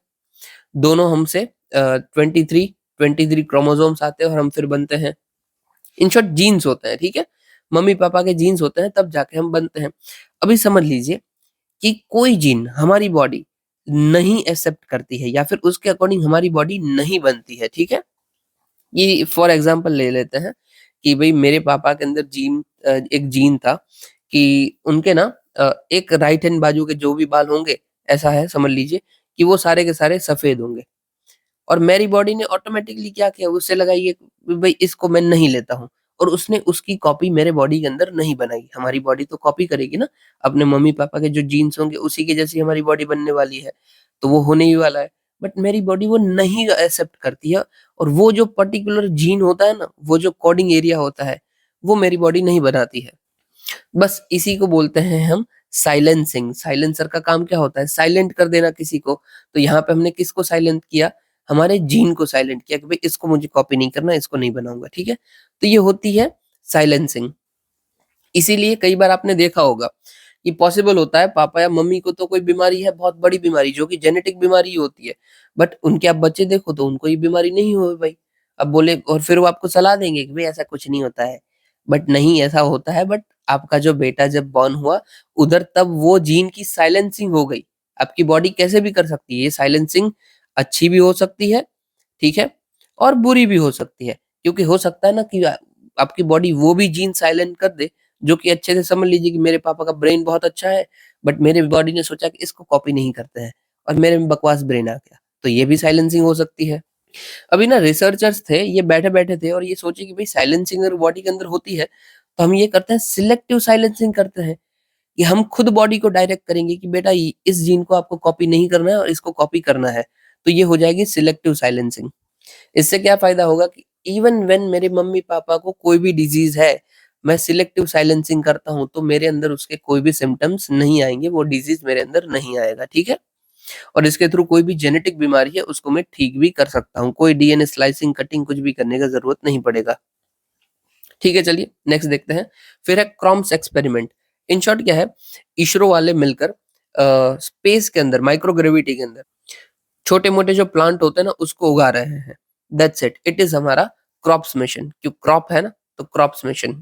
दोनों हमसे 23 क्रोमोसोम्स आते हैं और हम फिर बनते हैं। इन शॉर्ट जीन्स होते हैं, ठीक है? मम्मी-पापा के जीन्स होते हैं, तब जाके हम बनते हैं। अभी समझ लीजिए कि कोई जीन हमारी बॉडी नहीं एक्सेप्ट करती है या फिर उसके अकॉर्डिंग हमारी बॉडी नहीं बनती है, ठीक है? ये फॉर एग्ज़ाम्पल ले लेते हैं कि भई मेरे पापा के अंदर एक जीन था कि उनके ना एक राइट हैंड बाजू के जो भी बाल होंगे, ऐसा है समझ लीजिए कि वो सारे के सारे सफ़ेद होंगे। और मेरी बॉडी ने ऑटोमैटिकली क्या किया, उससे लगा ये भई इसको मैं नहीं लेता हूँ और उसने उसकी कॉपी मेरे बॉडी के अंदर नहीं बनाई। हमारी बॉडी तो कॉपी करेगी ना, अपने मम्मी-पापा के जो जीन्स होंगे उसी की जैसी हमारी बॉडी बनने वाली है, तो वो होने ही वाला है। बट मेरी बॉडी वो नहीं एक्सेप्ट करती है और वो जो पर्टिकुलर जीन होता है ना, वो जो कोडिंग एरिया होता है, वो मेरी बॉडी नहीं बनाती है। बस इसी को बोलते हैं हम साइलेंसिंग। साइलेंसर का काम क्या होता है? साइलेंट कर देना किसी को। तो यहाँ पे हमने किसको साइलेंट किया? हमारे जीन को साइलेंट किया कि भई इसको मुझे कॉपी नहीं करना, इसको नहीं बनाऊँगा, ठीक है? तो ये होती है साइलेंसिंग। इसीलिए कई बार आपने देखा होगा कि पॉसिबल होता है पापा या मम्मी को तो कोई बीमारी है, बहुत बड़ी बीमारी जो कि जेनेटिक बीमारी ही होती है। बट उनके आप बच्चे देखो तो उनको ये बीमारी नहीं हो भाई। अब बोले और फिर वो आपको सलाह देंगे कि भई ऐसा कुछ नहीं होता है। बट नहीं ऐसा होता है, बट आपका जो बेटा जब बॉर्न हुआ उधर तब वो जीन की साइलेंसिंग हो गई। आपकी बॉडी कैसे भी कर सकती है ये साइलेंसिंग, अच्छी भी हो सकती है, ठीक है? और बुरी भी हो सकती है। क्योंकि हो सकता है ना कि आपकी बॉडी वो भी जीन साइलेंट कर दे जो कि अच्छे से समझ लीजिए कि मेरे पापा का ब्रेन बहुत अच्छा है, बट मेरे बॉडी ने सोचा कि इसको कॉपी नहीं करते हैं और मेरे में बकवास ब्रेन आ गया। तो ये भी साइलेंसिंग हो सकती है। अभी ना रिसर्चर्स थे, ये बैठे-बैठे थे और ये सोचे कि भई साइलेंसिंग अगर बॉडी के अंदर होती है, तो हम ये करते हैं सिलेक्टिव साइलेंसिंग करते हैं, कि हम खुद बॉडी को डायरेक्ट करेंगे कि बेटा इस जीन को आपको कॉपी नहीं करना है और इसको कॉपी करना है। तो ये हो जाएगी सिलेक्टिव साइलेंसिंग। इससे क्या फ़ायदा होगा कि इवन व्हेन मेरे मम्मी-पापा को कोई भी डिज़ीज़ है, मैं सिलेक्टिव साइलेंसिंग करता हूँ, तो मेरे अंदर उसके कोई भी सिम्पटम्स नहीं आएँगे, वो डिज़ीज़ मेरे अंदर नहीं आएगा, ठीक है? और इसके थ्रू कोई भी जेनेटिक बीमारी है, उसको मैं ठीक भी कर सकता हूँ। कोई डीएनए स्लाइसिंग, कटिंग कुछ भी करने का ज़रूरत नहीं पड़ेगा। ठीक है, चलिए नेक्स्ट देखते हैं। फिर है क्रॉम्स एक्सपेरिमेंट। इन शॉर्ट क्या है, इसरो वाले मिलकर स्पेस के अंदर, माइक्रोग्रेविटी के अंदर छोटे-मोटे जो प्लांट होते हैं ना, उसको उगा रहे हैं। दैट्स इट, इट इज़ हमारा क्रॉप्स मिशन। क्यों क्रॉप है ना, तो क्रॉप्स मिशन।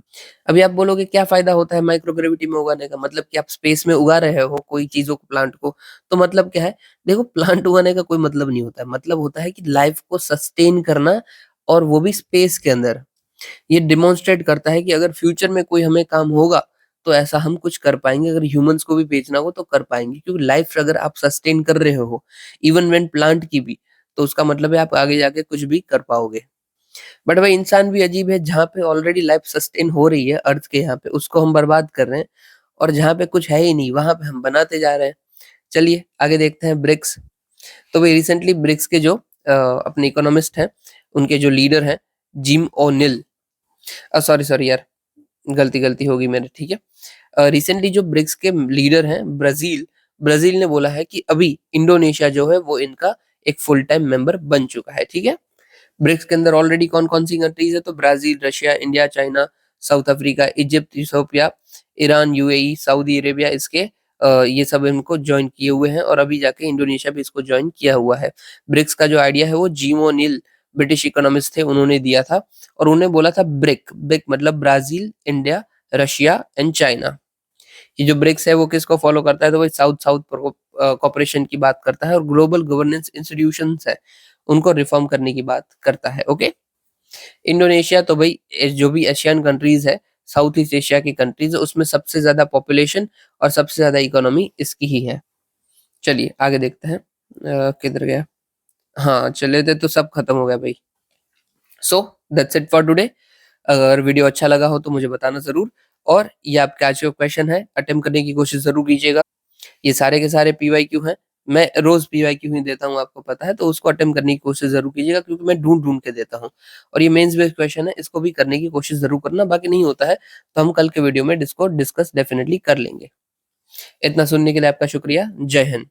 अभी आप बोलोगे क्या फ़ायदा होता है माइक्रोग्रेविटी में उगाने का? मतलब कि आप स्पेस में उगा रहे हो कोई चीज़ों को, प्लांट को, तो मतलब क्या है? देखो प्लांट उगाने का कोई मतलब नहीं होता है। मतलब होता है कि लाइफ़ को सस्टेन करना और वो भी स्पेस के अंदर। ये डेमोंस्ट्रेट करता है कि अगर फ्यूचर में कोई हमें काम होगा, तो ऐसा हम कुछ कर पाएँगे, अगर ह्यूमन्स को भी बेचना हो तो कर पाएँगे, क्योंकि लाइफ अगर आप सस्टेन कर रहे हो, इवन व्हेन प्लांट की भी, तो उसका मतलब है आप आगे जाके कुछ भी कर पाओगे। बट भाई इंसान भी अजीब है, जहाँ पे ऑलरेडी लाइफ सस्टेन हो रही है अर्थ के यहाँ पे, उसको हम बर्बाद कर रहे हैं और जहाँ पे कुछ है ही नहीं, वहाँ पे हम बनाते जा रहे हैं। चलिए आगे देखते हैं ब्रिक्स। तो भाई रिसेंटली ब्रिक्स के जो अपने इकोनॉमिस्ट हैं, उनके जो लीडर हैं, जिम ओनिल, सॉरी, सॉरी यार, गलती गलती हो गई मेरे, ठीक है। रिसेंटली जो ब्रिक्स के लीडर हैं, ब्राज़ील, ब्राज़ील ने बोला है कि अभी इंडोनेशिया जो है वो इनका एक फुल टाइम मेंबर बन चुका है, ठीक है। ब्रिक्स के अंदर ऑलरेडी कौन-कौन सी कंट्रीज़ है, तो Brazil, Russia, India, China, south Africa, Egypt, Ethiopia, Iran, UAE, Saudi Arabia, इसके ये सब इनको जॉइन किए हुए हैं और अभी जाके इंडोनेशिया भी इसको जॉइन किया हुआ है। ब्रिक्स का जो आइडिया है वो जिओनिल ब्रिटिश इकोनॉमिस्ट थे, उन्होंने दिया था और उन्होंने बोला था ब्रिक। ब्रिक मतलब Brazil, India, Russia and China. ये जो ब्रिक्स है वो किसको फॉलो करता है, तो वही साउथ साउथ कॉपरेशन की बात करता है और ग्लोबल गवर्नेंस इंस्टीट्यूशंस है उनको रिफॉर्म करने की बात करता है। ओके। इंडोनेशिया तो भाई जो भी एशियन कंट्रीज है, साउथ ईस्ट एशिया की कंट्रीज है, उसमें सबसे ज्यादा पॉपुलेशन और सबसे ज्यादा इकोनॉमी इसकी ही है। चलिए आगे देखते हैं। किधर गया, हाँ चले थे तो सब खत्म हो गया भाई। So that's it for today. अगर वीडियो अच्छा लगा हो तो मुझे बताना जरूर, और ये आपके आज का क्वेश्चन है, अटेम्प्ट करने की कोशिश जरूर कीजिएगा। ये सारे के सारे पीवाईक्यू हैं, मैं रोज पीवाईक्यू ही देता हूँ, आपको पता है, तो उसको अटेम्प्ट करने की कोशिश जरूर कीजिएगा, क्योंकि मैं ढूंढ ढूंढ के देता हूँ। और ये मेंस बेस्ड क्वेश्चन है, इसको भी करने की कोशिश जरूर करना, बाकी नहीं होता है तो हम कल के वीडियो में इसको डिस्कस डेफिनेटली कर लेंगे। इतना सुनने के लिए आपका शुक्रिया। जय हिंद।